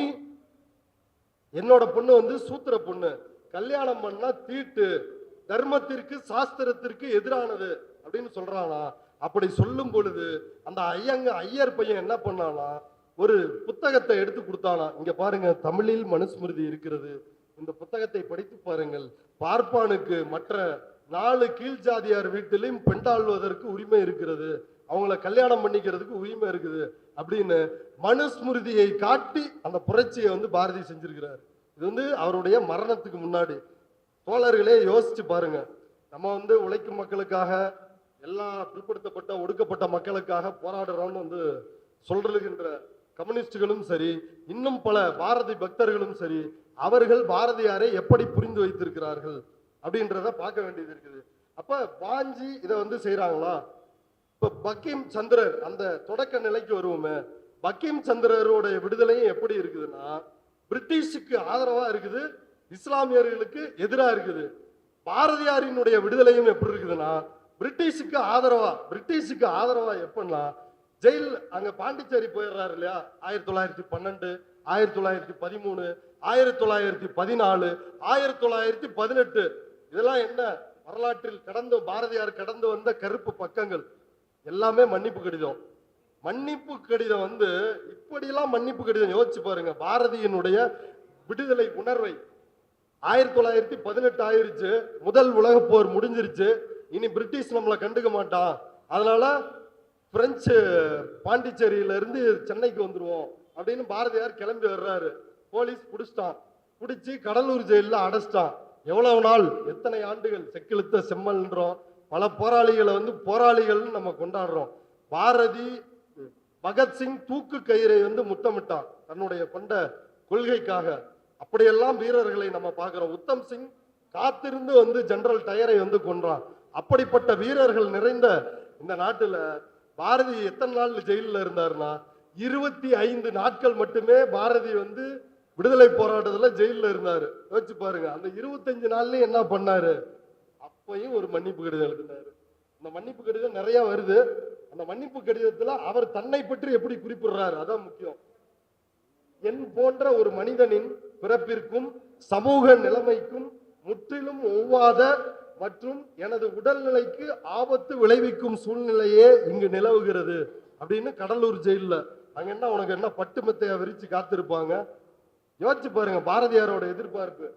என்னோட பொண்ணு சூத்திர பொண்ணு, கல்யாணம் பண்ணா தீட்டு, தர்மத்திற்கு சாஸ்திரத்திற்கு எதிரானது அப்படின்னு சொல்றானா. அப்படி சொல்லும் பொழுது அந்த ஐயர் பையன் என்ன பண்ணானா, ஒரு புத்தகத்தை எடுத்து கொடுத்தானா. இங்க பாருங்க, தமிழில் மனுஸ்மிருதி இருக்கிறது, இந்த புத்தகத்தை படித்து பாருங்கள். பார்ப்பானுக்கு மற்ற 4 கீழ் ஜாதியார் வீட்டிலையும் பெண்டாள்வதற்கு உரிமை இருக்கிறது, அவங்கள கல்யாணம் பண்ணிக்கிறதுக்கு உரிமை இருக்குது அப்படின்னு மனுஸ்மிருதியை காட்டி அந்த புரட்சியை பாரதி செஞ்சிருக்கிறார். இது அவருடைய மரணத்துக்கு முன்னாடி. தோழர்களே யோசிச்சு பாருங்க, நம்ம உழைக்கும் மக்களுக்காக, எல்லா பிற்படுத்தப்பட்ட ஒடுக்கப்பட்ட மக்களுக்காக போராடுறோம்னு சொல்றதுகின்ற கம்யூனிஸ்டுகளும் சரி, இன்னும் பல பாரதி பக்தர்களும் சரி, அவர்கள் பாரதியாரை எப்படி புரிந்து வைத்திருக்கிறார்கள் அப்படின்றத பார்க்க வேண்டியது இருக்குது. அப்ப வாஞ்சி இதை செய்யறாங்களா? இப்ப பக்கிம் சந்திரர், அந்த தொடக்க நிலைக்கு வருவோமே, பக்கிம் சந்திரரோட விடுதலையும் எப்படி இருக்குதுன்னா, பிரிட்டிஷுக்கு ஆதரவா இருக்குது, இஸ்லாமியர்களுக்கு எதிராக இருக்குது. பாரதியாரினுடைய விடுதலையும் எப்படி இருக்குதுன்னா, பிரிட்டிஷுக்கு ஆதரவா எப்படின்னா, ஜெயில் அங்க பாண்டிச்சேரி போயிடுறாரு இல்லையா, 1912, 1913, 1914, 1918, இதெல்லாம் என்ன வரலாற்றில் பாரதியார் கடந்து வந்த கருப்பு பக்கங்கள். எல்லாமே மன்னிப்பு கடிதம். இப்படியெல்லாம் மன்னிப்பு கடிதம் யோசிச்சு பாருங்க. பாரதியினுடைய விடுதலை உணர்வை 1918 ஆயிருச்சு, முதல் உலக போர் முடிஞ்சிருச்சு, இனி பிரிட்டிஷ் நம்மளை கண்டுக்க மாட்டான், அதனால பிரெஞ்சு பாண்டிச்சேரியில இருந்து சென்னைக்கு வந்துருவோம் அப்படின்னு பாரதியார் கிளம்பி வர்றாரு. போலீஸ் பிடிச்சி கடலூர் ஜெயில அடைச்சிட்டான். எவ்வளவு நாள், எத்தனை ஆண்டுகள், செக்கிழுத்த செம்மல்ன்றோம், பல போராளிகளை போராளிகள் நம்ம கொண்டாடுறோம். பாரதி பகத்சிங் தூக்கு கயிறை முத்தமிட்டான் தன்னுடைய கொண்ட கொள்கைக்காக. அப்படியெல்லாம் வீரர்களை நம்ம பார்க்கிறோம். உத்தம் சிங் காத்திருந்து ஜெனரல் டயரை கொன்றான். அப்படிப்பட்ட வீரர்கள் நிறைந்த இந்த நாட்டுல பாரதி எத்தனை நாள் ஜெயிலில் இருந்தாருன்னா, 25 நாட்கள் மட்டுமே பாரதி விடுதலை போராட்டத்துல ஜெயிலில் இருந்தாரு. யோசிச்சு பாருங்க, அந்த 25 நாள்லயும் என்ன பண்ணாரு? அப்பையும் ஒரு மன்னிப்பு கடிதம் எழுதினாரு. அந்த மன்னிப்பு கடிதம் நிறைய வருது. அந்த மன்னிப்பு கடிதத்துல அவர் தன்னை பற்றி எப்படி குறிப்பிடுறாரு, அதான் முக்கியம். என் போன்ற ஒரு மனிதனின் பிறப்பிற்கும் சமூக நிலைமைக்கும் முற்றிலும் ஒவ்வாத மற்றும் எனது உடல்நிலைக்கு ஆபத்து விளைவிக்கும் சூழ்நிலையே இங்கு நிலவுகிறது அப்படின்னு கடலூர் ஜெயில அங்க என்ன, உனக்கு என்ன பட்டு மெத்தையா விரிச்சு காத்திருப்பாங்க? யோசிச்சு பாருங்க பாரதியாரோட எதிர்பார்ப்பு.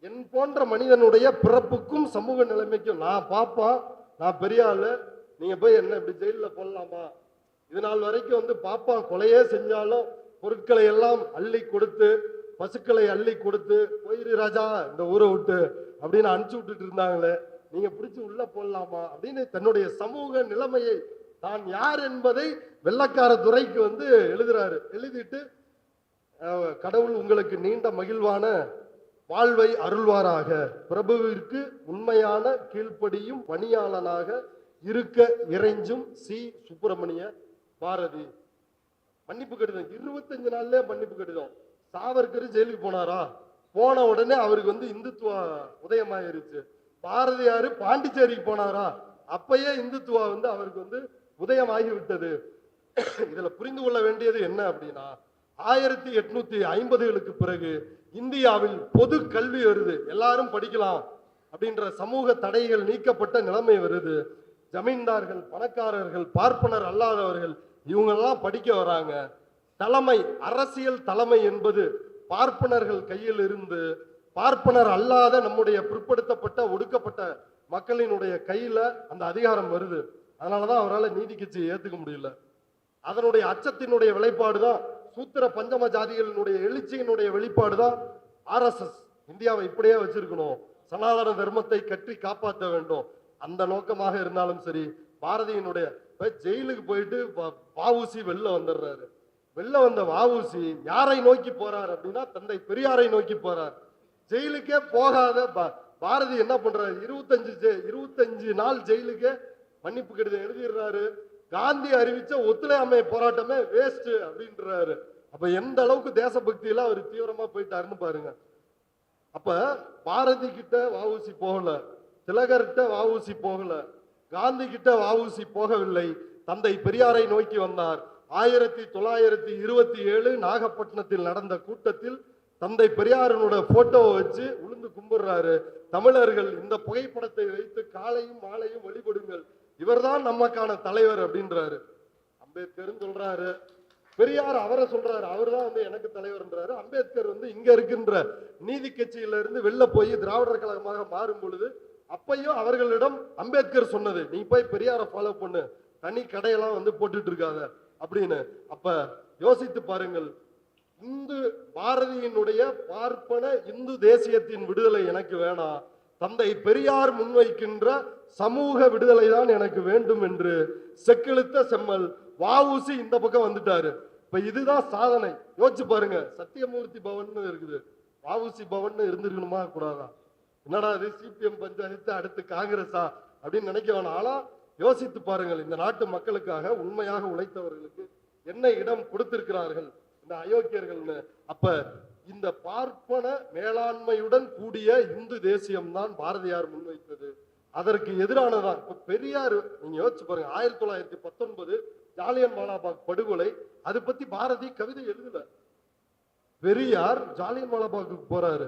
என் போன்ற மனிதனுடைய பிறப்புக்கும் சமூக நிலைமைக்கும் நான் பாப்பான், நான் பெரிய ஆளு, நீங்க போய் என்ன இப்படி ஜெயில போடலாமா? இது நாள் வரைக்கும் பாப்பான் கொலையே செஞ்சாலும் பொருட்களை எல்லாம் அள்ளி கொடுத்து, பசுக்களை அள்ளி கொடுத்து, போயிரு ராஜா இந்த ஊரை விட்டு அப்படின்னு அனுப்பிச்சு விட்டுட்டு இருந்தாங்களே, நீங்க பிடிச்சு உள்ள போடலாமா அப்படின்னு தன்னுடைய சமூக நிலைமையை, தான் யார் என்பதை வெள்ளக்கார துறைக்கு எழுதுறாரு. எழுதிட்டு, கடவுள் உங்களுக்கு நீண்ட மகிழ்வான வாழ்வை அருள்வாராக, பிரபுவிற்கு உண்மையான கீழ்ப்படியும் பணியாளனாக இருக்க இறைஞ்சும் சி. சுப்பிரமணிய பாரதி. மன்னிப்பு கடிதம் 25 நாள்ல மன்னிப்பு கடிதம். சாவர்கர் ஜெயிலுக்கு போனாரா? போன உடனே அவருக்கு இந்துத்துவ உதயமாயிருச்சு. பாரதியாரு பாண்டிச்சேரிக்கு போனாரா? அப்பயே இந்துத்துவா அவருக்கு உதயமாகி விட்டது. இதுல புரிந்து கொள்ள வேண்டியது என்ன அப்படின்னா, 1850களுக்கு பிறகு இந்தியாவில் பொது கல்வி வருது, எல்லாரும் படிக்கலாம் அப்படின்ற சமூக தடைகள் நீக்கப்பட்ட நிலைமை வருது. ஜமீன்தார்கள், பணக்காரர்கள், பார்ப்பனர் அல்லாதவர்கள் இவங்கெல்லாம் படிக்க வராங்க. தலைமை, அரசியல் தலைமை என்பது பார்ப்பனர்கள் கையில் இருந்து பார்ப்பனர் அல்லாத நம்முடைய பிற்படுத்தப்பட்ட ஒடுக்கப்பட்ட மக்களினுடைய கையில அந்த அதிகாரம் வருது. அதனாலதான் அவரால் நீதி கட்சியை ஏத்துக்க முடியல. அதனுடைய அச்சத்தினுடைய வெளிப்பாடுதான், சூத்திர பஞ்சம ஜாதிகளினுடைய எழுச்சியினுடைய வெளிப்பாடுதான் RSS இந்தியாவை இப்படியே வச்சிருக்கணும், சனாதன தர்மத்தை கட்டி காப்பாற்ற வேண்டும், அந்த நோக்கமாக இருந்தாலும் சரி. பாரதியினுடைய ஜெயிலுக்கு போயிட்டு வஉசி வெளில வந்துடுறாரு. வெளில வந்த வஉசி யாரை நோக்கி போறார் அப்படின்னா தந்தை பெரியாரை நோக்கி போறார். ஜெயிலுக்கே போகாத பாரதி என்ன பண்றாரு, 25 நாள் ஜெயிலுக்கே மன்னிப்பு கடிதம் எழுதிடுறாரு. காந்தி அறிவிச்ச ஒத்துழையாமை போராட்டமே வேஸ்ட் அப்படின்றாரு. அப்ப எந்த அளவுக்கு தேசபக்தியில அவர் தீவிரமா போயிட்டாருன்னு பாருங்க. அப்ப பாரதி கிட்ட வஉசி போகல, திலகர்கிட்ட வஉசி போகல, காந்தி கிட்ட வஉசி போகவில்லை, தந்தை பெரியாரை நோக்கி வந்தார். 1927 நாகப்பட்டினத்தில் நடந்த கூட்டத்தில் தந்தை பெரியாரனோட போட்டோவை வச்சு உளுந்து கும்பிடுறாரு. தமிழர்கள் இந்த புகைப்படத்தை வைத்து காலையும் மாலையும் வழிபடுங்கள், இவர்தான் நமக்கான தலைவர் அப்படின்றாரு. அம்பேத்கர் சொல்றாரு, பெரியார் அவரை சொல்றாரு, அவர் தான் எனக்கு தலைவர்ன்றாரு. அம்பேத்கர் இங்க இருக்கின்ற நீதி கட்சியில இருந்து வெளில போய் திராவிடர் கழகமாக மாறும் பொழுது அப்பையும் அவர்களிடம் அம்பேத்கர் சொன்னது, நீ போய் பெரியாரை ஃபாலோ பண்ணு, தனி கடையெல்லாம் போட்டுட்டு இருக்காத அப்படின்னு. அப்ப யோசித்து பாருங்கள், இந்து பாரதியினுடைய பார்ப்பன இந்து தேசியத்தின் விடுதலை எனக்கு வேணாம், தந்தை பெரியார் முன்வைக்கின்ற சமூக விடுதலை தான் எனக்கு வேண்டும் என்று செக்கிழுத்த செம்மல் வஉசி இந்த பக்கம் வந்துட்டாரு. இப்ப இதுதான் சாதனை. யோசிச்சு பாருங்க, சத்தியமூர்த்தி பவன் இருக்குது, வஉசி பவன் இருந்திருக்கணுமா கூடாதா? என்னடா அது சிபிஎம் பஞ்சாயத்து அடுத்து காங்கிரஸா அப்படின்னு நினைக்க வேணாம். ஆனா யோசித்து பாருங்கள், இந்த நாட்டு மக்களுக்காக உண்மையாக உழைத்தவர்களுக்கு என்ன இடம் கொடுத்திருக்கிறார்கள் இந்த அயோக்கியர்கள்னு. அப்ப இந்த பார்ப்பன மேலாண்மையுடன் கூடிய இந்து தேசியம் தான் பாரதியார் முன்வைத்தது. அதற்கு எதிரானதான் இப்ப பெரியார். நீங்க யோசிச்சு பாருங்க, 1919 ஜாலியன் வாலாபாக் படுகொலை, அது பத்தி பாரதி கவிதை எழுதல. பெரியார் ஜாலியன் வாலாபாக்கு போறாரு.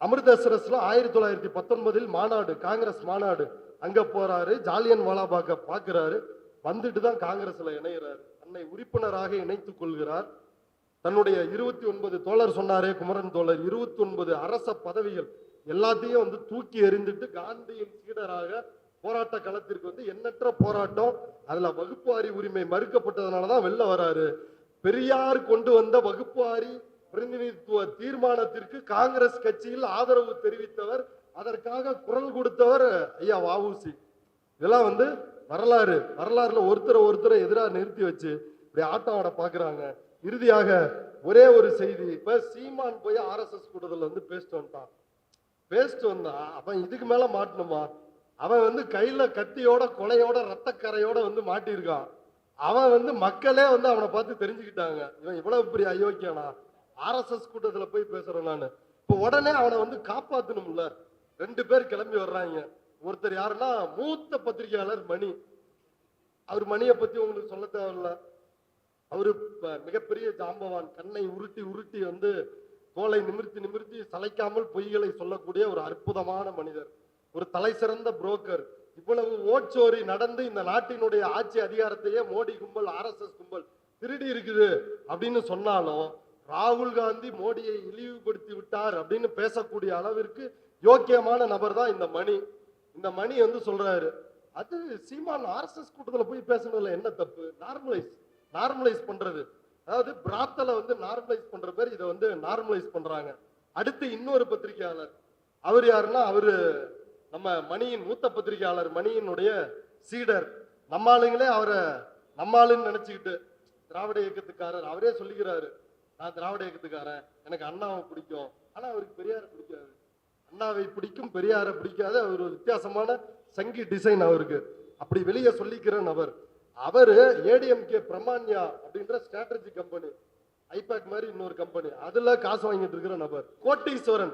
அமிர்தசரஸ்ல 1919 மாநாடு, காங்கிரஸ் மாநாடு, அங்க போறாரு. ஜாலியன் வாலாபாக்க பாக்குறாரு. வந்துட்டு தான் காங்கிரஸ்ல இணைகிறார். தன்னை உறுப்பினராக இணைத்துக் கொள்கிறார். தன்னுடைய 29 தோழர் சொன்னாரே குமரன் தோழர், 29 அரச பதவிகள் எல்லாத்தையும் தூக்கி எறிந்துட்டு காந்தியின் சீடராக போராட்ட களத்திற்கு எண்ணற்ற போராட்டம், அதுல வகுப்புவாரி உரிமை மறுக்கப்பட்டதுனாலதான் வெளில வராரு. பெரியார் கொண்டு வந்த வகுப்புவாரி பிரதிநிதித்துவ தீர்மானத்திற்கு காங்கிரஸ் கட்சியில் ஆதரவு தெரிவித்தவர், அதற்காக குரல் கொடுத்தவர் ஐயா வஉசி. இதெல்லாம் வரலாறு. வரலாறுல ஒருத்தரை எதிராக நிறுத்தி வச்சு இப்படி ஆட்டம் ஆட பாக்குறாங்க. இறுதியாக ஒரே ஒரு செய்தி. இப்ப சீமான் போய் RSS கூட்டத்தில் பேசிட்டு வந்தான். அவன் இதுக்கு மேல மாட்டணுமா? அவன் கையில கத்தியோட கொலையோட ரத்தக்கரையோட மாட்டியிருக்கான். அவன் மக்களே அவனை பார்த்து தெரிஞ்சுக்கிட்டாங்க, இவன் இவ்வளவு பெரிய அயோக்கியனா, RSS கூட்டத்துல போய் பேசுறேன் நானு. இப்ப உடனே அவனை காப்பாத்தணும்ல. 2 பேர் கிளம்பி வர்றாங்க. ஒருத்தர் யாருன்னா மூத்த பத்திரிகையாளர் மணி. அவர் மணியை பத்தி உங்களுக்கு சொல்ல தேவையில்ல. அவரு மிகப்பெரிய ஜாம்பவான். கண்ணை உருட்டி உருட்டி தோலை நிமிர்த்தி சளைக்காமல் பொய்களை சொல்லக்கூடிய ஒரு அற்புதமான மனிதர், ஒரு தலை சிறந்த புரோக்கர். இவ்வளவு ஓட்சோரி நடந்து இந்த நாட்டினுடைய ஆட்சி அதிகாரத்தையே மோடி கும்பல், RSS கும்பல் திருடி இருக்குது அப்படின்னு சொன்னாலும் ராகுல் காந்தி மோடியை இழிவுபடுத்தி விட்டார் அப்படின்னு பேசக்கூடிய அளவிற்கு யோக்கியமான நபர் தான் இந்த மணி. இந்த மணி சொல்றாரு, அது சீமான் RSS கூட்டத்தில் போய் பேசுனதுல என்ன தப்பு? நார்மலைஸ் பண்றது, அதாவது பிராத்தல நார்மலைஸ் பண்ற பேர் இதை நார்மலைஸ் பண்றாங்க. அடுத்து இன்னொரு பத்திரிகையாளர், அவர் யாருன்னா அவரு நம்ம மணியின் மூத்த பத்திரிகையாளர், மணியினுடைய சீடர். நம்ம ஆளுங்களே அவரை நம்ம ஆளுன்னு நினைச்சுக்கிட்டு திராவிட இயக்கத்துக்காரர். அவரே சொல்லிக்கிறாரு, நான் திராவிட இயக்கத்துக்காரன், எனக்கு அண்ணாவை பிடிக்கும், ஆனா அவருக்கு பெரியாரை பிடிக்காது. அண்ணாவை பிடிக்கும், பெரியாரை பிடிக்காது. அவர் ஒரு வித்தியாசமான சங்கி டிசைன் அவருக்கு. அப்படி வெளியே சொல்லிக்கிற நபர். அவரு ADMK பிரமான்யா அப்படின்ற ஸ்ட்ராட்டஜி கம்பெனி, ஐபேக் மாதிரி இன்னொரு கம்பெனி, அதுல காசு வாங்கிட்டு இருக்கிற நபர். கோட்டீஸ்வரன்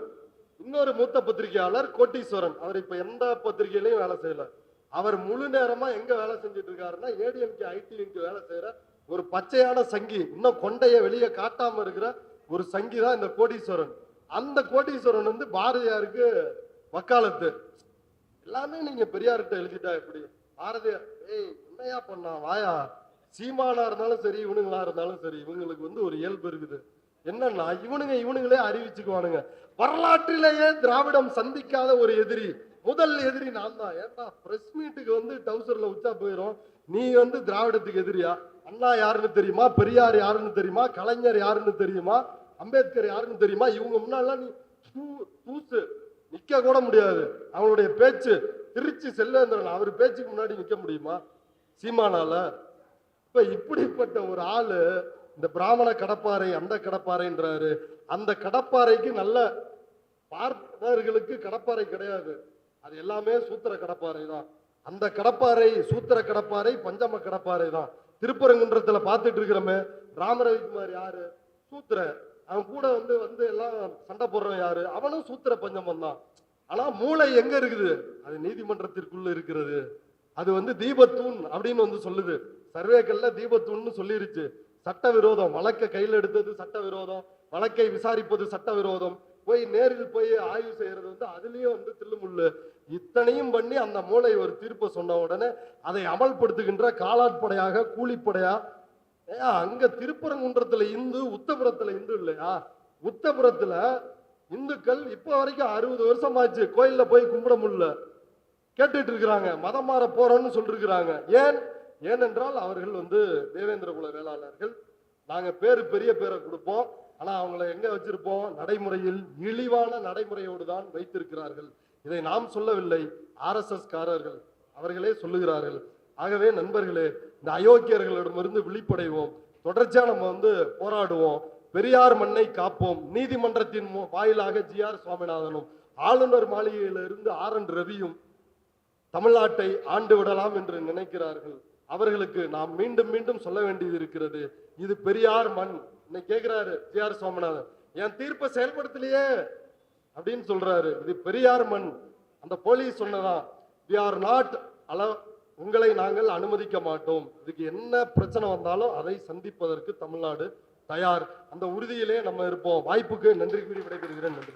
இன்னொரு மூத்த பத்திரிகையாளர், கோட்டீஸ்வரன். அவர் இப்ப எந்த பத்திரிகையிலையும் வேலை செய்யல. அவர் முழு நேரமா எங்க வேலை செஞ்சுட்டு இருக்காருன்னா ADMK IT வேலை செய்யற ஒரு பச்சையான சங்கி, இன்னும் கொண்டைய வெளியே காட்டாம இருக்கிற ஒரு சங்கி தான் இந்த கோடீஸ்வரன். அந்த கோடீஸ்வரன் பாரதியாருக்கு வக்காலத்து. எல்லாமே நீங்க பெரியார்கிட்ட எழுதிட்டா எப்படி? பாரதியார் என்னையா பண்ணா வாயா, சீமானா இருந்தாலும் சரி இவனுங்களா இருந்தாலும் சரி, இவங்களுக்கு ஒரு இயல்பு இருக்குது. என்னன்னா இவனுங்களே அறிவிச்சுக்குவானுங்க, வரலாற்றிலேயே திராவிடம் சந்திக்காத ஒரு எதிரி, முதல் எதிரி நான் தான். ஏன்னா பிரஸ் மீட்டுக்கு டவுசர்ல உச்சா போயிரும். நீ திராவிடத்துக்கு எதிரியா? அண்ணா யாருன்னு தெரியுமா? பெரியார் யாருன்னு தெரியுமா? கலைஞர் யாருன்னு தெரியுமா? அம்பேத்கர் யாருன்னு தெரியுமா? இவங்க முன்னாலாம் நீ தூசு நிக்க கூட முடியாது. அவங்களுடைய பேச்சு திருச்சி செல்வேந்திரன், அவர் பேச்சுக்கு முன்னாடி நிக்க முடியுமா சீமானால? இப்ப இப்படிப்பட்ட ஒரு ஆளு இந்த பிராமண கடப்பாறை அந்த கடப்பாறைன்றாரு. அந்த கடப்பாறைக்கு நல்ல பார்ப்பனர்களுக்கு கடப்பாறை கிடையாது, அது எல்லாமே சூத்திர கடப்பாறை தான். அந்த கடப்பாறை சூத்திர கடப்பாறை பஞ்சம கடப்பாறை தான். திருப்பரங்குன்றத்துல பார்த்துட்டு இருக்கிறோமே, ராமரவிக்குமார் யாரு? சூத்திர. அவன் கூட வந்து எல்லாம் சண்டை போடுறவன் யாரு? அவனும் சூத்திர பஞ்சமம் தான். ஆனா மூளை எங்க இருக்குது? அது நீதிமன்றத்திற்குள்ள இருக்கிறது. அது வந்து தீபத்தூண் அப்படின்னு வந்து சொல்லுது. சர்வேக்கள்ல தீபத்தூண்னு சொல்லிருச்சு. சட்ட விரோதம், வழக்கை கையில் எடுத்தது சட்ட விரோதம், வழக்கை விசாரிப்பது சட்ட விரோதம், போய் நேரில் போய் ஆய்வு செய்யறது வந்து அதுலயும் வந்து தில்லுமுள்ளு. இத்தனையும் பண்ணி அந்த மூளை ஒரு தீர்ப்பை சொன்ன உடனே அதை அமல்படுத்துகின்ற காலாட்படையாக கூலிப்படையா அங்க திருப்பரங்குன்றத்துல இந்து, உத்தபுரத்துல இந்து இல்லையா? உத்தபுரத்துல இந்துக்கள் இப்ப வரைக்கும் 60 வருஷம் ஆச்சு கோயில்ல போய் கும்பிட முடியல, கேட்டுட்டு இருக்கிறாங்க. மதம் மாற போறோம்னு சொல்லிருக்கிறாங்க. ஏனென்றால் அவர்கள் வந்து தேவேந்திர குல வேளாளர்கள். நாங்க பெரிய பேரை கொடுப்போம், ஆனா அவங்களை எங்க வச்சிருப்போம்? நடைமுறையில் இழிவான நடைமுறையோடு தான் வைத்திருக்கிறார்கள். இதை நாம் சொல்லவில்லை, RSS காரர்கள் அவர்களே சொல்லுகிறார்கள். ஆகவே நண்பர்களே, இந்த அயோக்கியர்களிடமிருந்து விழிப்படைவோம். தொடர்ச்சியா நம்ம வந்து போராடுவோம். பெரியார் மண்ணை காப்போம். நீதிமன்றத்தின் வாயிலாக GR சுவாமிநாதனும், ஆளுநர் மாளிகையிலிருந்து RN ரவியும் தமிழ்நாட்டை ஆண்டு விடலாம் என்று நினைக்கிறார்கள். அவர்களுக்கு நாம் மீண்டும் மீண்டும் சொல்ல வேண்டியது இருக்கிறது. இது பெரியார் மண். இன்னைக்கு கேட்கிறாரு GR சுவாமிநாதன், என் தீர்ப்பை செயல்படுத்தலையே அப்படின்னு சொல்றாரு. இது பெரியார் மண். அந்த போலீஸ் சொன்னதா, we are not உங்களை நாங்கள் அனுமதிக்க மாட்டோம். இதுக்கு என்ன பிரச்சனை வந்தாலும் அதை சந்திப்பதற்கு தமிழ்நாடு தயார். அந்த உறுதியிலே நம்ம இருப்போம். வாய்ப்புக்கு நன்றி கூறி விடைபெறுகிறேன். நன்றி.